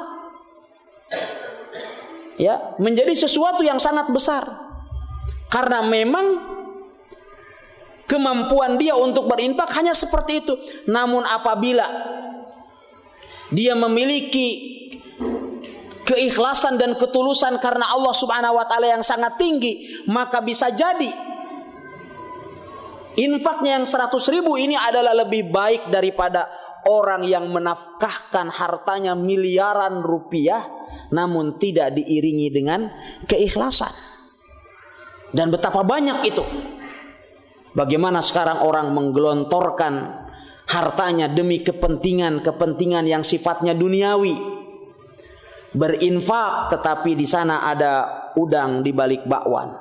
Ya, menjadi sesuatu yang sangat besar. Karena memang kemampuan dia untuk berinfak hanya seperti itu. Namun apabila dia memiliki keikhlasan dan ketulusan karena Allah Subhanahu wa taala yang sangat tinggi, maka bisa jadi infaknya yang 100.000 ini adalah lebih baik daripada orang yang menafkahkan hartanya miliaran rupiah namun tidak diiringi dengan keikhlasan. Dan betapa banyak itu. Bagaimana sekarang orang menggelontorkan hartanya demi kepentingan yang sifatnya duniawi. Berinfak tetapi di sana ada udang di balik bakwan.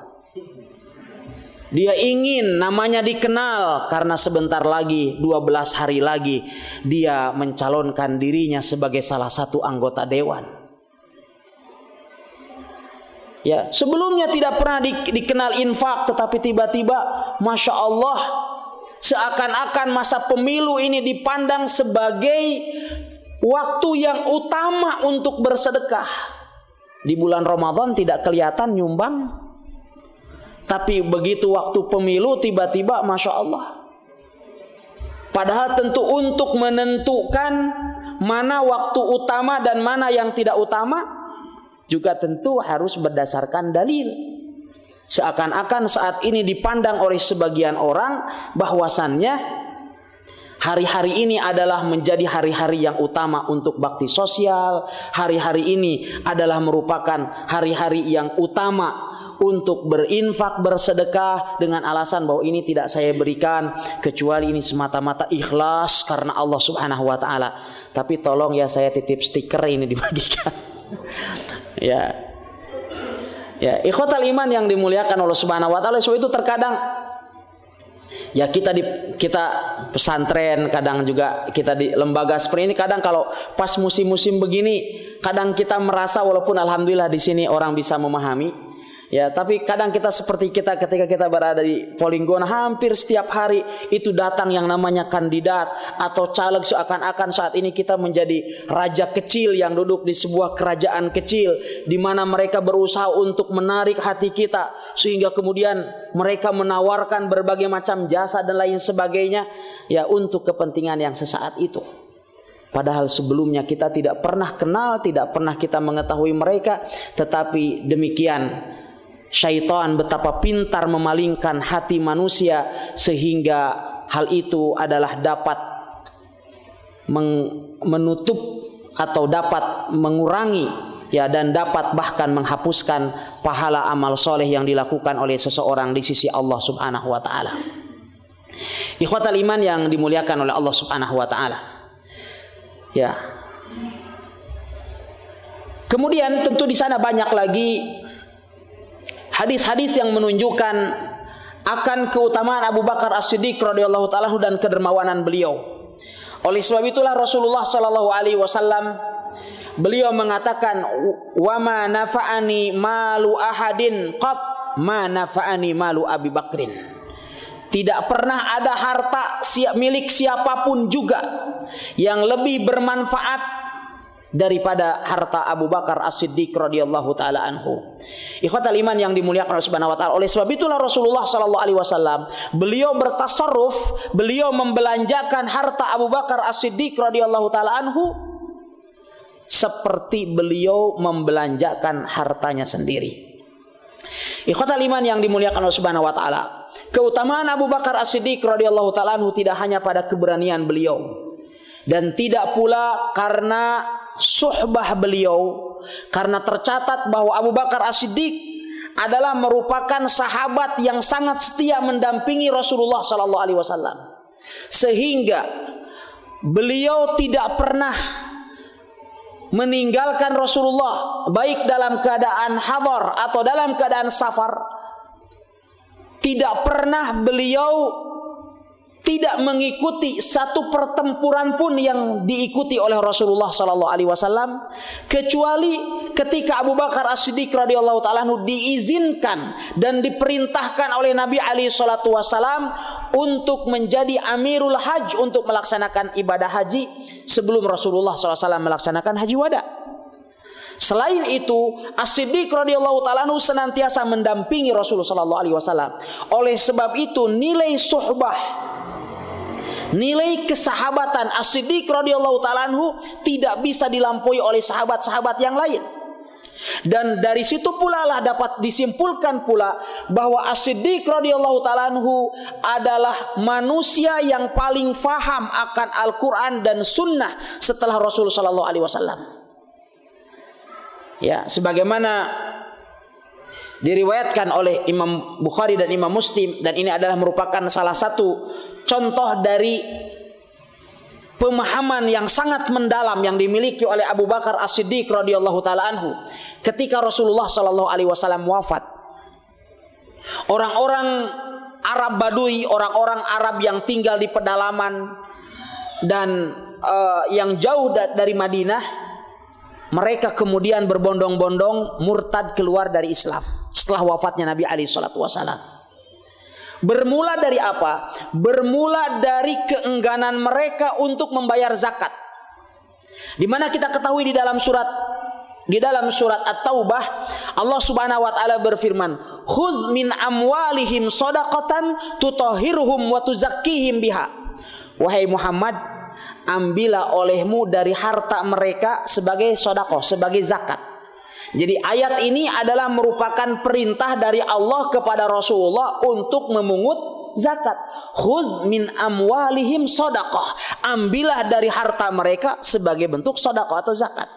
Dia ingin namanya dikenal karena sebentar lagi, 12 hari lagi dia mencalonkan dirinya sebagai salah satu anggota dewan. Ya, sebelumnya tidak pernah dikenal infak, tetapi tiba-tiba Masya Allah, seakan-akan masa pemilu ini dipandang sebagai waktu yang utama untuk bersedekah. Di bulan Ramadan tidak kelihatan nyumbang, tapi begitu waktu pemilu tiba-tiba Masya Allah. Padahal tentu untuk menentukan mana waktu utama dan mana yang tidak utama juga tentu harus berdasarkan dalil. Seakan-akan saat ini dipandang oleh sebagian orang bahwasannya Hari-hari ini adalah menjadi hari-hari yang utama untuk bakti sosial. Hari-hari ini adalah merupakan hari-hari yang utama untuk berinfak, bersedekah, dengan alasan bahwa ini tidak saya berikan kecuali ini semata-mata ikhlas karena Allah Subhanahu wa taala. Tapi tolong ya, saya titip stiker ini dibagikan. Ya. Ya, ikhwatal iman yang dimuliakan Allah Subhanahu wa taala. So itu terkadang ya kita pesantren, kadang juga kita di lembaga seperti ini, kadang kalau pas musim-musim begini, kadang kita merasa walaupun alhamdulillah di sini orang bisa memahami, ya, tapi kadang kita seperti kita ketika kita berada di Polinggona, hampir setiap hari itu datang yang namanya kandidat atau caleg, seakan-akan saat ini kita menjadi raja kecil yang duduk di sebuah kerajaan kecil, di mana mereka berusaha untuk menarik hati kita, sehingga kemudian mereka menawarkan berbagai macam jasa dan lain sebagainya, ya, untuk kepentingan yang sesaat itu. Padahal sebelumnya kita tidak pernah kenal, tidak pernah kita mengetahui mereka, tetapi demikian syaitan betapa pintar memalingkan hati manusia, sehingga hal itu adalah dapat menutup atau dapat mengurangi, ya, dan dapat bahkan menghapuskan pahala amal soleh yang dilakukan oleh seseorang di sisi Allah Subhanahu wa taala. Ikhwatal iman yang dimuliakan oleh Allah Subhanahu wa taala. Ya. Kemudian tentu di sana banyak lagi hadis-hadis yang menunjukkan akan keutamaan Abu Bakar As-Siddiq radhiyallahu taala dan kedermawanan beliau. Oleh sebab itulah Rasulullah sallallahu alaihi wasallam beliau mengatakan, wa ma nafa'ani malu ahadin qat ma nafa'ani malu Abi Bakrin. Tidak pernah ada harta milik siapapun juga yang lebih bermanfaat daripada harta Abu Bakar As-Siddiq radhiyallahu taala anhu. Ikhwatal iman yang dimuliakan Allah Subhanahu wa taala. Oleh sebab itulah Rasulullah sallallahu alaihi wasallam beliau bertasarruf, beliau membelanjakan harta Abu Bakar As-Siddiq radhiyallahu taala anhu seperti beliau membelanjakan hartanya sendiri. Ikhwatal iman yang dimuliakan Allah Subhanahu wa taala. Keutamaan Abu Bakar As-Siddiq radhiyallahu taala anhu tidak hanya pada keberanian beliau, dan tidak pula karena suhbah beliau, karena tercatat bahwa Abu Bakar As-Siddiq adalah merupakan sahabat yang sangat setia mendampingi Rasulullah sallallahu alaihi wasallam, sehingga beliau tidak pernah meninggalkan Rasulullah baik dalam keadaan hadar atau dalam keadaan safar. Tidak pernah beliau tidak mengikuti satu pertempuran pun yang diikuti oleh Rasulullah sallallahu alaihi wasallam, kecuali ketika Abu Bakar As-Siddiq radhiyallahu taala diizinkan dan diperintahkan oleh Nabi alaihi salatu wasallam untuk menjadi Amirul Hajj, untuk melaksanakan ibadah haji sebelum Rasulullah sallallahu alaihi wasallam melaksanakan haji wada. Selain itu, As-Siddiq radhiyallahu taala senantiasa mendampingi Rasulullah sallallahu alaihi wasallam. Oleh sebab itu nilai suhbah, nilai kesahabatan As-Siddiq radhiyallahu taala tidak bisa dilampaui oleh sahabat-sahabat yang lain. Dan dari situ pula lah dapat disimpulkan pula bahwa As-Siddiq radhiyallahu taala adalah manusia yang paling faham akan Al-Qur'an dan Sunnah setelah Rasulullah sallallahu alaihi wasallam. Ya, sebagaimana diriwayatkan oleh Imam Bukhari dan Imam Muslim, dan ini adalah merupakan salah satu contoh dari pemahaman yang sangat mendalam yang dimiliki oleh Abu Bakar As-Siddiq radhiyallahu taala anhu ketika Rasulullah sallallahu alaihi wasallam wafat. Orang-orang Arab Badui, orang-orang Arab yang tinggal di pedalaman dan yang jauh dari Madinah, mereka kemudian berbondong-bondong murtad keluar dari Islam setelah wafatnya Nabi alaihi salatu wasallam. Bermula dari apa? Bermula dari keengganan mereka untuk membayar zakat. Di mana kita ketahui di dalam surat At-Taubah Allah Subhanahu wa taala berfirman, "Khudz min amwalihim shadaqatan tutahhiruhum wa tuzakkihim biha." Wahai Muhammad, ambillah olehmu dari harta mereka sebagai sedekah, sebagai zakat. Jadi ayat ini adalah merupakan perintah dari Allah kepada Rasulullah untuk memungut zakat. Khudz min amwalihim shadaqah. Ambillah dari harta mereka sebagai bentuk sedekah atau zakat.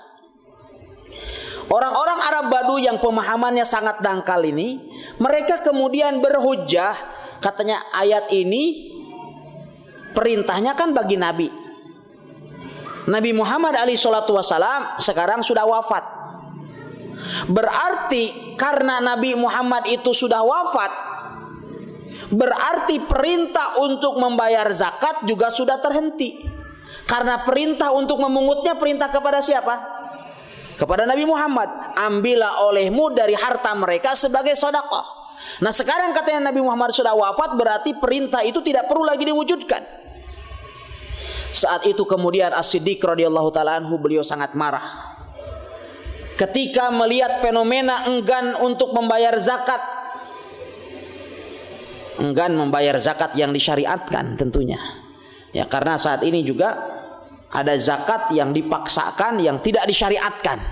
Orang-orang Arab Badu yang pemahamannya sangat dangkal ini, mereka kemudian berhujjah, katanya ayat ini perintahnya kan bagi Nabi. Nabi Muhammad alaihi salatu wasalam sekarang sudah wafat. Berarti karena Nabi Muhammad itu sudah wafat, berarti perintah untuk membayar zakat juga sudah terhenti. Karena perintah untuk memungutnya perintah kepada siapa? Kepada Nabi Muhammad. Ambillah olehmu dari harta mereka sebagai sedekah. Nah sekarang katanya Nabi Muhammad sudah wafat, berarti perintah itu tidak perlu lagi diwujudkan. Saat itu kemudian As-Siddiq radhiyallahu taala anhu, beliau sangat marah ketika melihat fenomena enggan untuk membayar zakat. Enggan membayar zakat yang disyariatkan tentunya. Ya, karena saat ini juga ada zakat yang dipaksakan, yang tidak disyariatkan.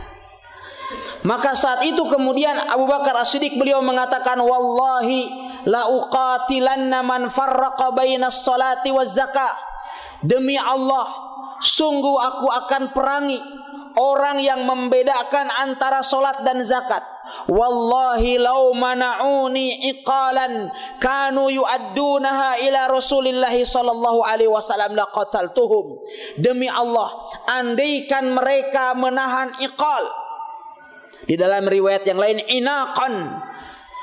Maka saat itu kemudian Abu Bakar As-Siddiq beliau mengatakan, wallahi la uqatilanna man farraqa bainas salati waz zakah. Demi Allah, sungguh aku akan perangi orang yang membedakan antara solat dan zakat. Wallahi law mana'uni iqalan kanu yu'addunaha ila Rasulillah sallallahu alaihi wasallam laqataltuhum. Demi Allah, andaikan mereka menahan iqal. Di dalam riwayat yang lain inaqan.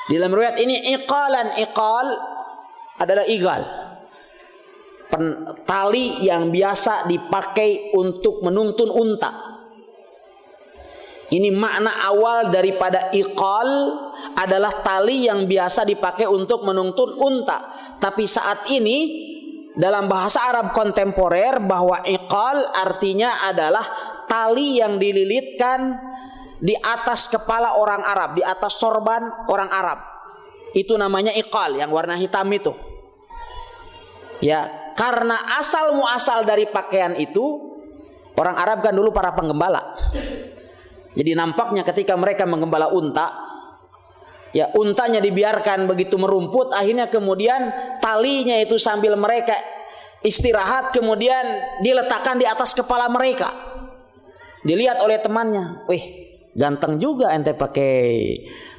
Di dalam riwayat ini iqalan. Iqal adalah igal, tali yang biasa dipakai untuk menuntun unta. Ini makna awal daripada iqal, adalah tali yang biasa dipakai untuk menuntun unta. Tapi saat ini dalam bahasa Arab kontemporer bahwa iqal artinya adalah tali yang dililitkan di atas kepala orang Arab, di atas sorban orang Arab. Itu namanya iqal, yang warna hitam itu. Ya, karena asal muasal dari pakaian itu, orang Arab kan dulu para penggembala. Jadi nampaknya ketika mereka menggembala unta, ya untanya dibiarkan begitu merumput, akhirnya kemudian talinya itu sambil mereka istirahat kemudian diletakkan di atas kepala mereka. Dilihat oleh temannya, wih ganteng juga ente pakai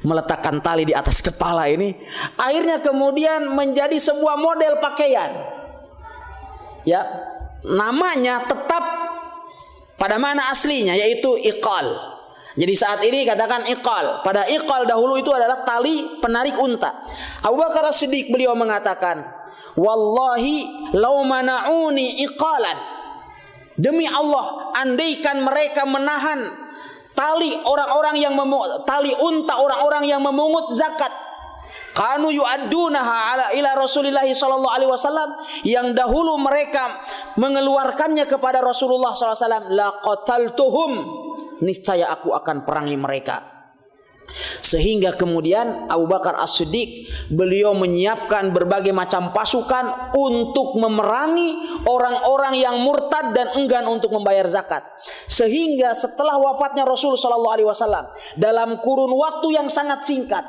meletakkan tali di atas kepala ini. Akhirnya kemudian menjadi sebuah model pakaian. Ya, namanya tetap pada mana aslinya, yaitu iqal. Jadi saat ini katakan iqal. Pada iqal dahulu itu adalah tali penarik unta. Abu Bakar As-Siddiq beliau mengatakan, wallahi law mana'uni iqalan. Demi Allah, andaikan mereka menahan tali orang-orang yang tali unta orang-orang yang memungut zakat, kanu yu'addunaha ila Rasulillah sallallahu alaihi wasallam, yang dahulu mereka mengeluarkannya kepada Rasulullah sallallahu alaihi wasallam, laqataltuhum, niscaya aku akan perangi mereka. Sehingga kemudian Abu Bakar As-Siddiq beliau menyiapkan berbagai macam pasukan untuk memerangi orang-orang yang murtad dan enggan untuk membayar zakat. Sehingga setelah wafatnya Rasul sallallahu alaihi wasallam, dalam kurun waktu yang sangat singkat,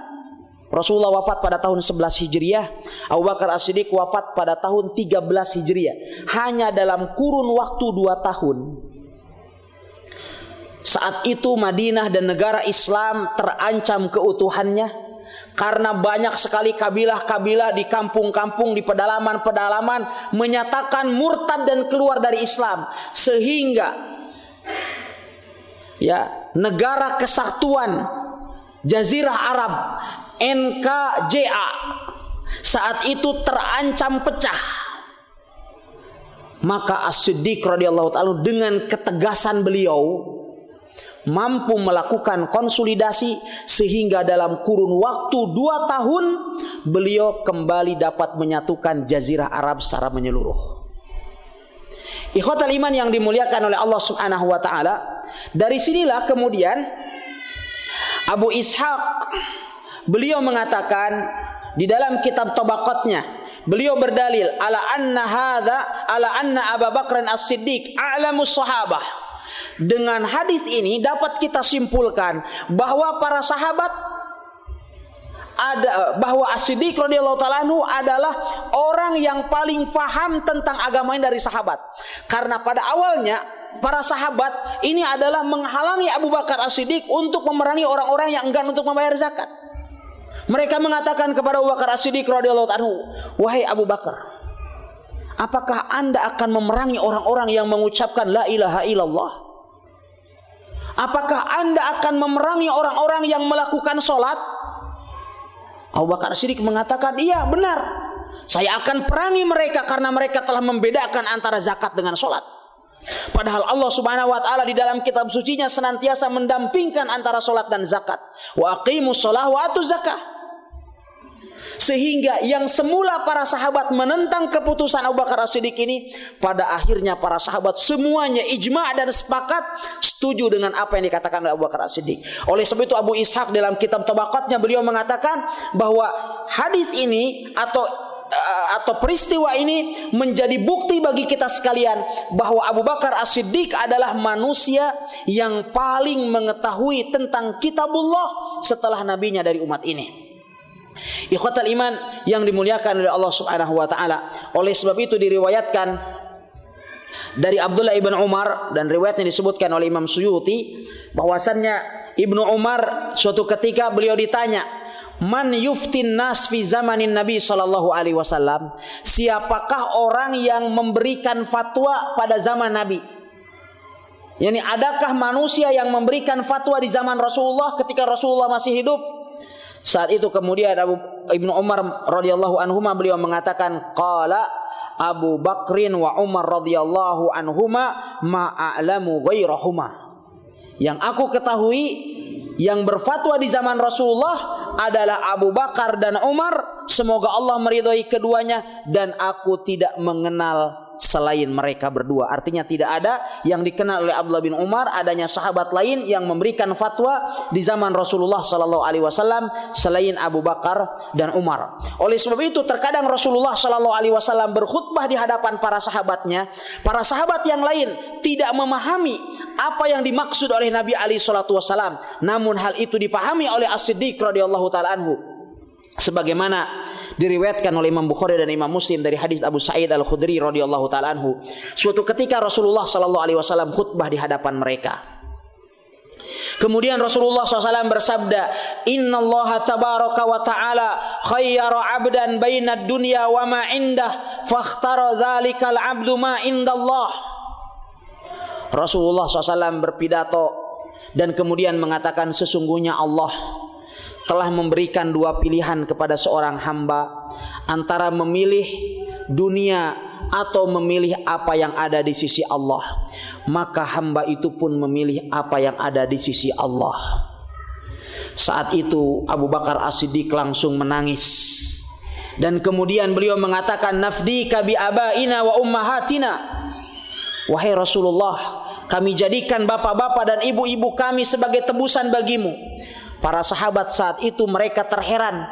Rasulullah wafat pada tahun 11 Hijriah, Abu Bakar As-Siddiq wafat pada tahun 13 Hijriah. Hanya dalam kurun waktu 2 tahun. Saat itu Madinah dan negara Islam terancam keutuhannya, karena banyak sekali kabilah-kabilah di kampung-kampung, di pedalaman-pedalaman menyatakan murtad dan keluar dari Islam. Sehingga ya, negara kesatuan Jazirah Arab, NKJA, saat itu terancam pecah. Maka As-Siddiq radhiyallahu ta'ala dengan ketegasan beliau mampu melakukan konsolidasi, sehingga dalam kurun waktu 2 tahun beliau kembali dapat menyatukan Jazirah Arab secara menyeluruh. Ikhwatal iman yang dimuliakan oleh Allah Subhanahu wa taala, dari sinilah kemudian Abu Ishaq beliau mengatakan di dalam kitab Tabaqatnya, beliau berdalil ala anna Abu Bakr As-Siddiq a'lamus sahabah. Dengan hadis ini dapat kita simpulkan bahwa para sahabat bahwa As-Siddiq radhiyallahu taala anhu adalah orang yang paling faham tentang agama ini dari sahabat. Karena pada awalnya para sahabat ini adalah menghalangi Abu Bakar As-Siddiq untuk memerangi orang-orang yang enggan untuk membayar zakat. Mereka mengatakan kepada Abu Bakar As-Siddiq radhiyallahu anhu, "Wahai Abu Bakar, apakah Anda akan memerangi orang-orang yang mengucapkan la ilaha illallah? Apakah Anda akan memerangi orang-orang yang melakukan sholat?" Abu Bakar As-Siddiq mengatakan, "Iya, benar. Saya akan perangi mereka karena mereka telah membedakan antara zakat dengan sholat." Padahal Allah Subhanahu wa taala di dalam kitab sucinya senantiasa mendampingkan antara salat dan zakat. Wa aqimus shalah wa atuz zakah. Sehingga yang semula para sahabat menentang keputusan Abu Bakar As-Siddiq ini, pada akhirnya para sahabat semuanya ijma' dan sepakat setuju dengan apa yang dikatakan oleh Abu Bakar As-Siddiq. Oleh sebab itu Abu Ishaq dalam kitab Tabaqatnya beliau mengatakan bahwa hadis ini atau peristiwa ini menjadi bukti bagi kita sekalian bahwa Abu Bakar As-Siddiq adalah manusia yang paling mengetahui tentang kitabullah setelah nabinya dari umat ini. Ikhwatal iman yang dimuliakan oleh Allah Subhanahu wa taala. Oleh sebab itu diriwayatkan dari Abdullah ibn Umar dan riwayatnya disebutkan oleh Imam Suyuti bahwasannya Ibnu Umar suatu ketika beliau ditanya, "Man yuftin nas fi zamanin Nabi sallallahu alaihi wasallam?" Siapakah orang yang memberikan fatwa pada zaman Nabi? Yani adakah manusia yang memberikan fatwa di zaman Rasulullah ketika Rasulullah masih hidup? Saat itu kemudian Ibnu Umar radhiyallahu anhuma beliau mengatakan, qala Abu Bakrin wa Umar radhiyallahu anhuma ma a'lamu ghairahuma. Yang aku ketahui yang berfatwa di zaman Rasulullah adalah Abu Bakar dan Umar, semoga Allah meridhai keduanya, dan aku tidak mengenal selain mereka berdua. Artinya tidak ada yang dikenal oleh Abdullah bin Umar adanya sahabat lain yang memberikan fatwa di zaman Rasulullah sallallahu alaihi wasallam selain Abu Bakar dan Umar. Oleh sebab itu terkadang Rasulullah sallallahu alaihi wasallam berkhutbah di hadapan para sahabatnya, para sahabat yang lain tidak memahami apa yang dimaksud oleh Nabi alaihi salatu wasallam. Namun hal itu dipahami oleh As-Siddiq radhiyallahu taala anhu. Sebagaimana diriwayatkan oleh Imam Bukhari dan Imam Muslim dari hadis Abu Sa'id Al-Khudri radhiyallahu taala anhu, suatu ketika Rasulullah sallallahu alaihi wasallam khutbah di hadapan mereka. Kemudian Rasulullah SAW bersabda, "Innallaha tabaraka wa ta'ala khayyara 'abdan bainad dunya wa ma 'indah, fakhtara dzalikal 'abdu ma indallah." Rasulullah SAW berpidato dan kemudian mengatakan, sesungguhnya Allah telah memberikan dua pilihan kepada seorang hamba antara memilih dunia atau memilih apa yang ada di sisi Allah. Maka hamba itu pun memilih apa yang ada di sisi Allah. Saat itu Abu Bakar As-Siddiq langsung menangis. Dan kemudian beliau mengatakan, "Nafdika bi abaina wa ummahatina." Wahai Rasulullah, kami jadikan bapak-bapak dan ibu-ibu kami sebagai tebusan bagimu. Para sahabat saat itu mereka terheran,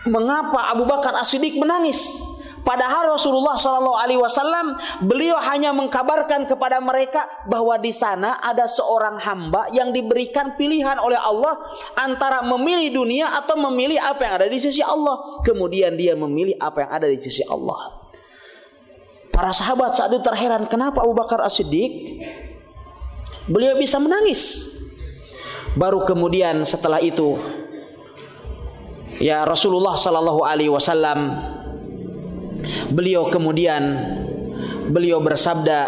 mengapa Abu Bakar As-Siddiq menangis? Padahal Rasulullah SAW beliau hanya mengkabarkan kepada mereka bahwa di sana ada seorang hamba yang diberikan pilihan oleh Allah antara memilih dunia atau memilih apa yang ada di sisi Allah. Kemudian dia memilih apa yang ada di sisi Allah. Para sahabat saat itu terheran, kenapa Abu Bakar As-Siddiq beliau bisa menangis? Baru kemudian setelah itu ya Rasulullah sallallahu alaihi wasallam beliau bersabda,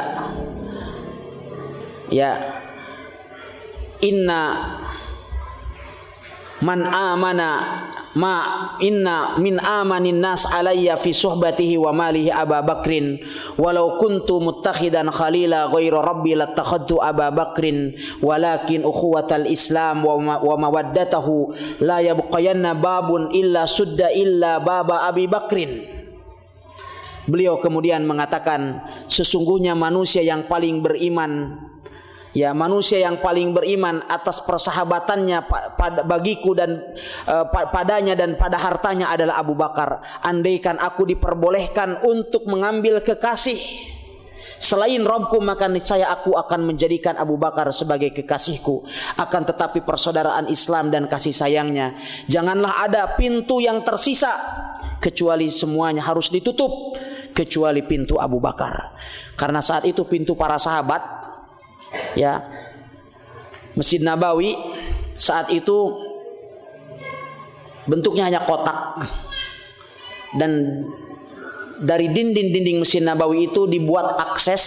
ya, inna man amana ma inna min amanin nas alayya fi suhbatihi wa malihi Aba Bakrin walau kuntu muttakhidan khalila ghairu rabbi lattakhadtu Aba Bakrin walakin ukhuwatal Islam wa mawaddatahu la yabqayanna babun illa sudda illa baba Abi Bakrin. Beliau kemudian mengatakan, sesungguhnya manusia yang paling beriman, ya manusia yang paling beriman atas persahabatannya bagiku dan padanya dan pada hartanya adalah Abu Bakar. Andaikan aku diperbolehkan untuk mengambil kekasih selain Rabbku maka niscaya aku akan menjadikan Abu Bakar sebagai kekasihku. Akan tetapi persaudaraan Islam dan kasih sayangnya, janganlah ada pintu yang tersisa kecuali semuanya harus ditutup kecuali pintu Abu Bakar. Karena saat itu pintu para sahabat, ya, Masjid Nabawi saat itu bentuknya hanya kotak, dan dari dinding-dinding Masjid Nabawi itu dibuat akses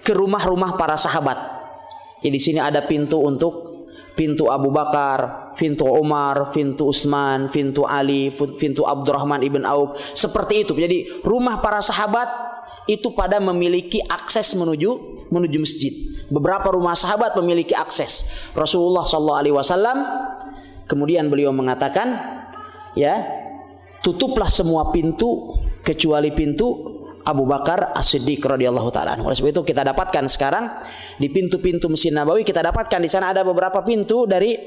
ke rumah-rumah para sahabat. Jadi di sini ada pintu untuk pintu Abu Bakar, pintu Umar, pintu Utsman, pintu Ali, pintu Abdurrahman ibn Auf, seperti itu. Jadi rumah para sahabat itu pada memiliki akses menuju masjid. Beberapa rumah sahabat memiliki akses. Rasulullah SAW kemudian beliau mengatakan, ya, tutuplah semua pintu kecuali pintu Abu Bakar As-Siddiq radhiyallahu taala. Oleh sebab itu kita dapatkan sekarang di pintu-pintu Masjid Nabawi, kita dapatkan di sana ada beberapa pintu dari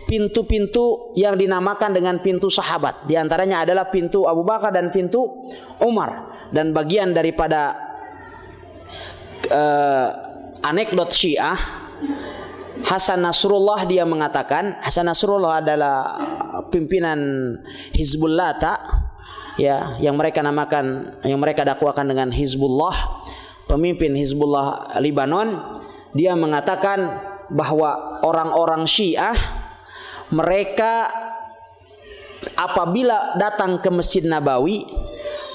pintu-pintu yang dinamakan dengan pintu sahabat. Di antaranya adalah pintu Abu Bakar dan pintu Umar. Dan bagian daripada anekdot Syiah, Hasan Nasrullah dia mengatakan, Hasan Nasrullah adalah pimpinan Hizbullah, ya, yang mereka namakan, yang mereka dakwakan dengan Hizbullah, pemimpin Hizbullah Lebanon. Dia mengatakan bahwa orang-orang Syiah mereka apabila datang ke Masjid Nabawi,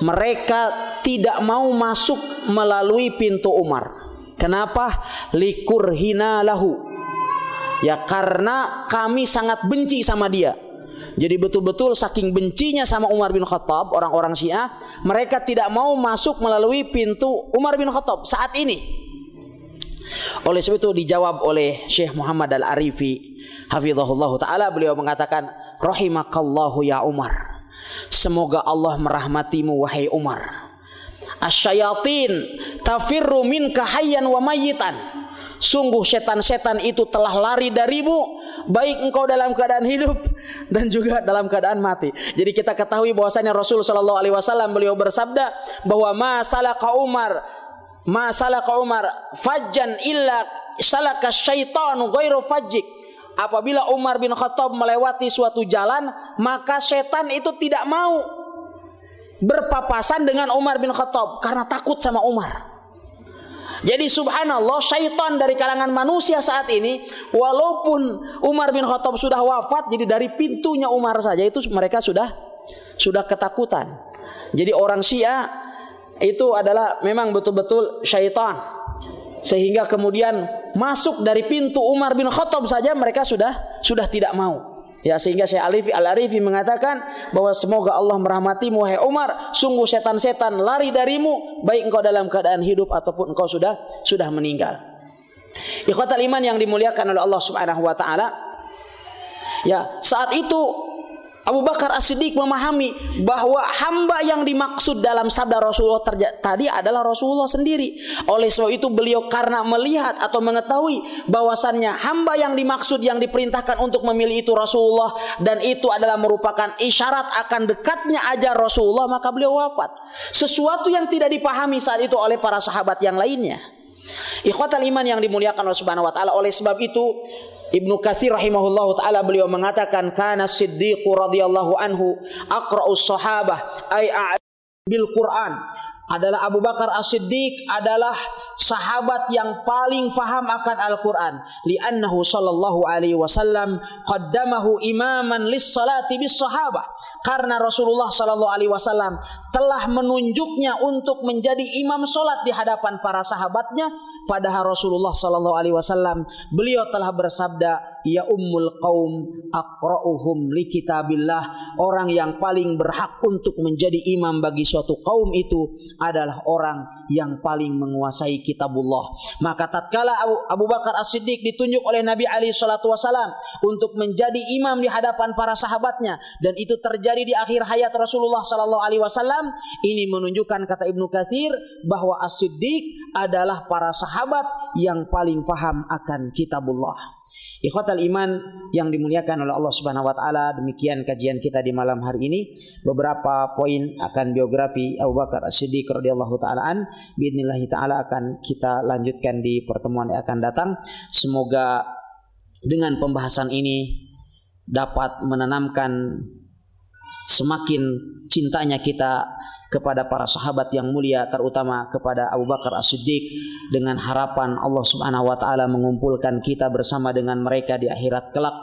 mereka tidak mau masuk melalui pintu Umar. Kenapa? Likurhina lahu. Ya, karena kami sangat benci sama dia. Jadi betul-betul saking bencinya sama Umar bin Khattab, orang-orang Syiah, mereka tidak mau masuk melalui pintu Umar bin Khattab saat ini. Oleh sebab itu dijawab oleh Syekh Muhammad Al-Arifi hafizahullah ta'ala, beliau mengatakan, rahimakallahu ya Umar, semoga Allah merahmatimu wahai Umar. Asyayatin tafirru minka hayyan wa mayyitan. Sungguh setan-setan itu telah lari darimu, baik engkau dalam keadaan hidup dan juga dalam keadaan mati. Jadi kita ketahui bahwasanya Rasul sallallahu alaihi wasallam beliau bersabda bahwa ma salaka Umar fajjan illa salaka syaitanu ghairu fajjik. Apabila Umar bin Khattab melewati suatu jalan, maka setan itu tidak mau berpapasan dengan Umar bin Khattab karena takut sama Umar. Jadi subhanallah, syaitan dari kalangan manusia saat ini, walaupun Umar bin Khattab sudah wafat, jadi dari pintunya Umar saja itu mereka sudah ketakutan. Jadi orang Syiah itu adalah memang betul-betul syaitan, sehingga kemudian masuk dari pintu Umar bin Khattab saja mereka sudah tidak mau. Ya, sehingga Syekh Al-Arifi mengatakan bahwa semoga Allah merahmatimu wahai Umar, sungguh setan-setan lari darimu, baik engkau dalam keadaan hidup ataupun engkau sudah meninggal. Ikhwatal iman yang dimuliakan oleh Allah Subhanahu wa taala. Ya, saat itu Abu Bakar As-Siddiq memahami bahwa hamba yang dimaksud dalam sabda Rasulullah tadi adalah Rasulullah sendiri. Oleh sebab itu beliau karena melihat atau mengetahui bahwasannya hamba yang dimaksud, yang diperintahkan untuk memilih itu Rasulullah, dan itu adalah merupakan isyarat akan dekatnya ajal Rasulullah, maka beliau wafat. Sesuatu yang tidak dipahami saat itu oleh para sahabat yang lainnya. Ikhwatal iman yang dimuliakan Allah Subhanahu wa taala. Oleh sebab itu Ibnu Katsir rahimahullahu taala beliau mengatakan, kana Siddiq radhiyallahu anhu aqra'us sahabah ay bil Quran. Adalah Abu Bakar As-Siddiq adalah sahabat yang paling faham akan Al-Quran. Li'annahu sallallahu alaihi wasallam qaddamahu imaman lis-salati bis-sahabah. Karena Rasulullah sallallahu alaihi wasallam telah menunjuknya untuk menjadi imam salat di hadapan para sahabatnya. Padahal Rasulullah sallallahu alaihi wasallam beliau telah bersabda, ya ummul qaum aqra'uhum li kitabillah. Orang yang paling berhak untuk menjadi imam bagi suatu kaum itu adalah orang yang paling menguasai kitabullah. Maka tatkala Abu Bakar As-Siddiq ditunjuk oleh Nabi alaihi salatu wasallam untuk menjadi imam di hadapan para sahabatnya, dan itu terjadi di akhir hayat Rasulullah sallallahu alaihi wasallam, ini menunjukkan, kata Ibnu Katsir, bahwa As-Siddiq adalah para sahabat yang paling paham akan kitabullah. Ikhwatal iman yang dimuliakan oleh Allah Subhanahu wa taala, demikian kajian kita di malam hari ini. Beberapa poin akan biografi Abu Bakar As-Siddiq radhiyallahu taala an biidznillah taala akan kita lanjutkan di pertemuan yang akan datang. Semoga dengan pembahasan ini dapat menanamkan semakin cintanya kita kepada para sahabat yang mulia, terutama kepada Abu Bakar As-Siddiq, dengan harapan Allah Subhanahu wa taala mengumpulkan kita bersama dengan mereka di akhirat kelak,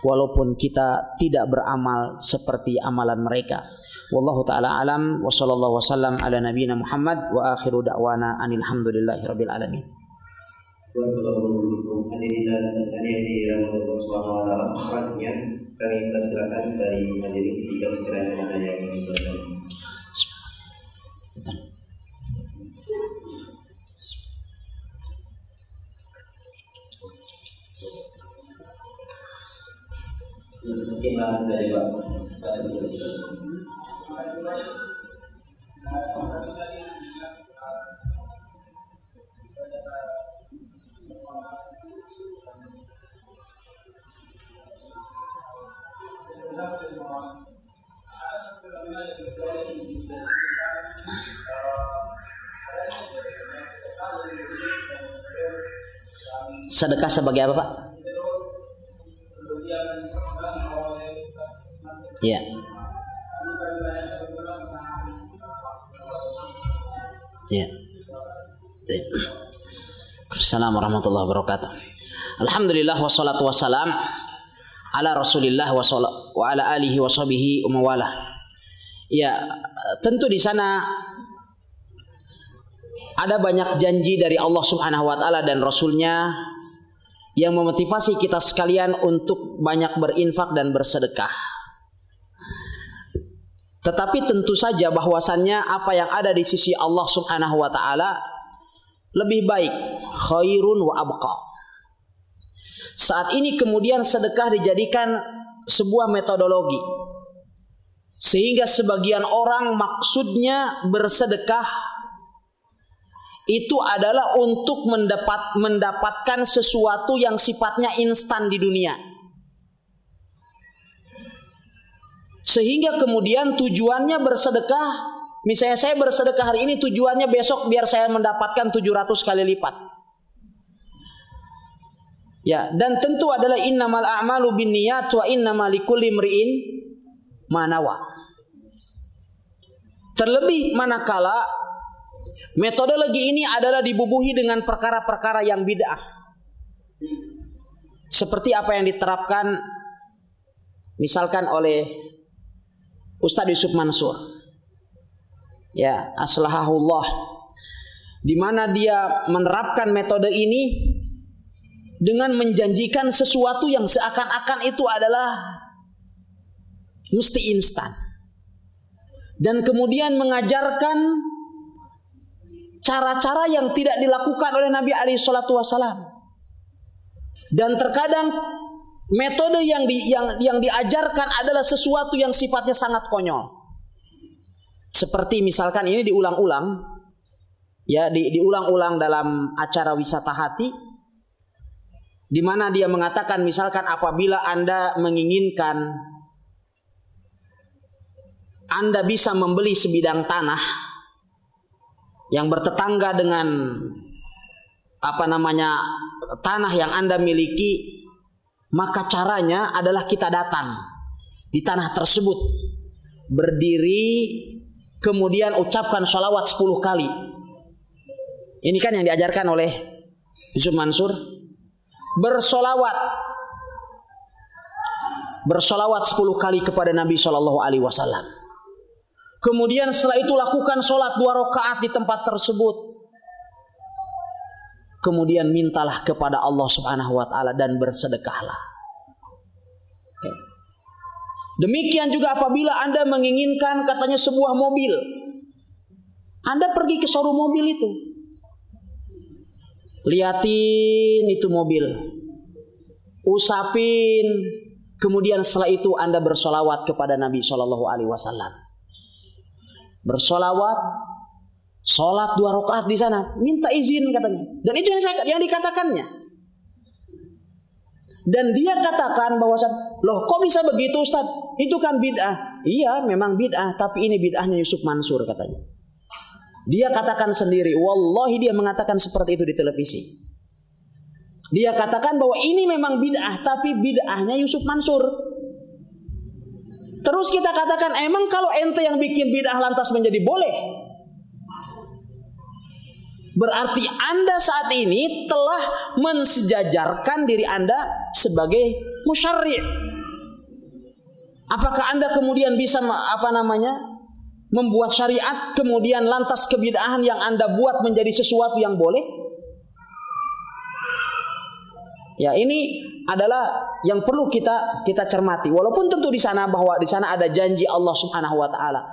walaupun kita tidak beramal seperti amalan mereka. Wallahu taala alam, wa sallallahu wasallam ala nabiyina Muhammad, wa akhiru da'wana anil hamdulillahi rabbil alamin. Kami persilakan dari hadirin jika sekiranya ada yang ingin bertanya. Mungkin langsung saja Pak. Sedekah sebagai apa Pak? Ya. Ya. Assalamualaikum warahmatullahi wabarakatuh. Alhamdulillah wassalatu wassalam ala Rasulillah wa ala alihi wa sahbihi umawala. Ya, tentu di sana ada banyak janji dari Allah Subhanahu wa taala dan Rasulnya yang memotivasi kita sekalian untuk banyak berinfak dan bersedekah. Tetapi tentu saja bahwasannya apa yang ada di sisi Allah Subhanahu wa taala lebih baik, khairun wa abqa. Saat ini kemudian sedekah dijadikan sebuah metodologi, sehingga sebagian orang maksudnya bersedekah itu adalah untuk mendapatkan sesuatu yang sifatnya instan di dunia. Sehingga kemudian tujuannya bersedekah, misalnya saya bersedekah hari ini tujuannya besok biar saya mendapatkan 700 kali lipat. Ya, dan tentu adalah innamal a'malu binniyat wa innamal likulli imri'in ma nawa. Terlebih manakala metodologi ini adalah dibubuhi dengan perkara-perkara yang bid'ah. Seperti apa yang diterapkan misalkan oleh Ustaz Yusuf Mansur, ya, aslahahullah, di mana dia menerapkan metode ini dengan menjanjikan sesuatu yang seakan-akan itu adalah mesti instan, dan kemudian mengajarkan cara-cara yang tidak dilakukan oleh Nabi SAW. Dan terkadang metode yang diajarkan adalah sesuatu yang sifatnya sangat konyol. Seperti misalkan ini diulang-ulang, ya, diulang-ulang dalam acara wisata hati, di mana dia mengatakan misalkan apabila Anda menginginkan Anda bisa membeli sebidang tanah yang bertetangga dengan tanah yang Anda miliki, maka caranya adalah kita datang di tanah tersebut, berdiri, kemudian ucapkan sholawat 10 kali. Ini kan yang diajarkan oleh Yusuf Mansur. Bersolawat 10 kali kepada Nabi SAW. Kemudian setelah itu lakukan sholat 2 rakaat di tempat tersebut. Kemudian mintalah kepada Allah Subhanahu wa taala dan bersedekahlah. Demikian juga apabila Anda menginginkan katanya sebuah mobil, Anda pergi ke showroom mobil itu, liatin itu mobil, usapin, kemudian setelah itu Anda bersolawat kepada Nabi SAW. Bersolawat, Sholat 2 rakaat di sana, minta izin katanya. Dan itu yang dikatakannya. Dan dia katakan bahwa, loh kok bisa begitu Ustaz? Itu kan bid'ah. Iya memang bid'ah, tapi ini bid'ahnya Yusuf Mansur katanya. Dia katakan sendiri, wallahi dia mengatakan seperti itu di televisi. Dia katakan bahwa ini memang bid'ah, tapi bid'ahnya Yusuf Mansur. Terus kita katakan, emang kalau ente yang bikin bid'ah lantas menjadi boleh? Berarti Anda saat ini telah mensejajarkan diri Anda sebagai musyarri'. Apakah Anda kemudian bisa membuat syariat, kemudian lantas kebid'ahan yang Anda buat menjadi sesuatu yang boleh? Ya, ini adalah yang perlu kita cermati. Walaupun tentu di sana ada janji Allah Subhanahu wa taala.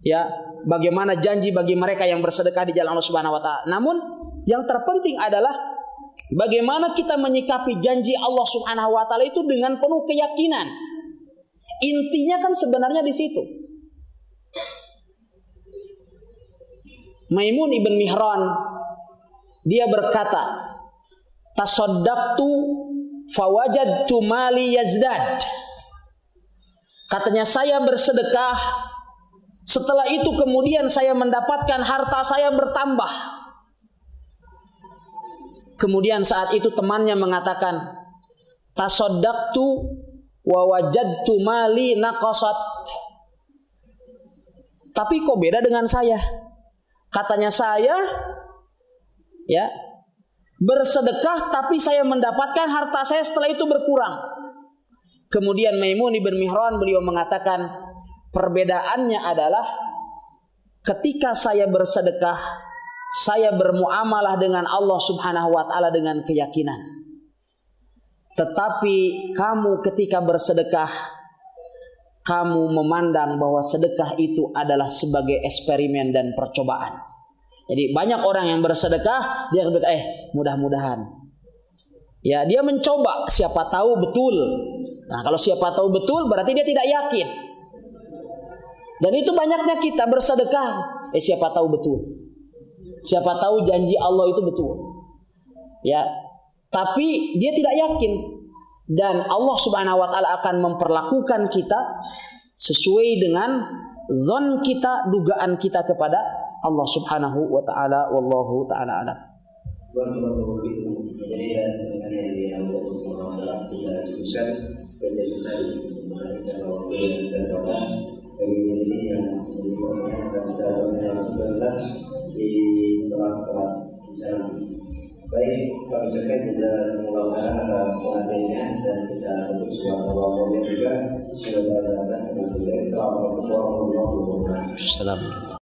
Ya, bagaimana janji bagi mereka yang bersedekah di jalan Allah Subhanahu wa taala. Namun yang terpenting adalah bagaimana kita menyikapi janji Allah Subhanahu wa taala itu dengan penuh keyakinan. Intinya kan sebenarnya di situ. Maimun ibn Mihran dia berkata, tasaddaqtu fawajadtu mali yazdad. Katanya saya bersedekah, setelah itu kemudian saya mendapatkan harta saya bertambah. Kemudian saat itu temannya mengatakan, tasaddaqtu wa wajadtu mali naqasat. Tapi kok beda dengan saya? Katanya saya ya bersedekah tapi saya mendapatkan harta saya setelah itu berkurang. Kemudian Maimun ibn Mihran beliau mengatakan, perbedaannya adalah ketika saya bersedekah, saya bermuamalah dengan Allah Subhanahu wa taala dengan keyakinan. Tetapi kamu ketika bersedekah, kamu memandang bahwa sedekah itu adalah sebagai eksperimen dan percobaan. Jadi banyak orang yang bersedekah, dia mudah-mudahan. Ya, dia mencoba, siapa tahu betul. Nah, kalau siapa tahu betul berarti dia tidak yakin. Dan itu banyaknya kita bersedekah, siapa tahu betul. Siapa tahu janji Allah itu betul. Ya, tapi dia tidak yakin. Dan Allah Subhanahu wa taala akan memperlakukan kita sesuai dengan zon kita, dugaan kita kepada Allah Subhanahu wa taala. Wallahu taala a'lam. Baik, kami ucapkan jazakumullah khairan atas perhatiannya dan kita tutup suatu waktu juga sudah pada atas. Assalamualaikum warahmatullahi wabarakatuh.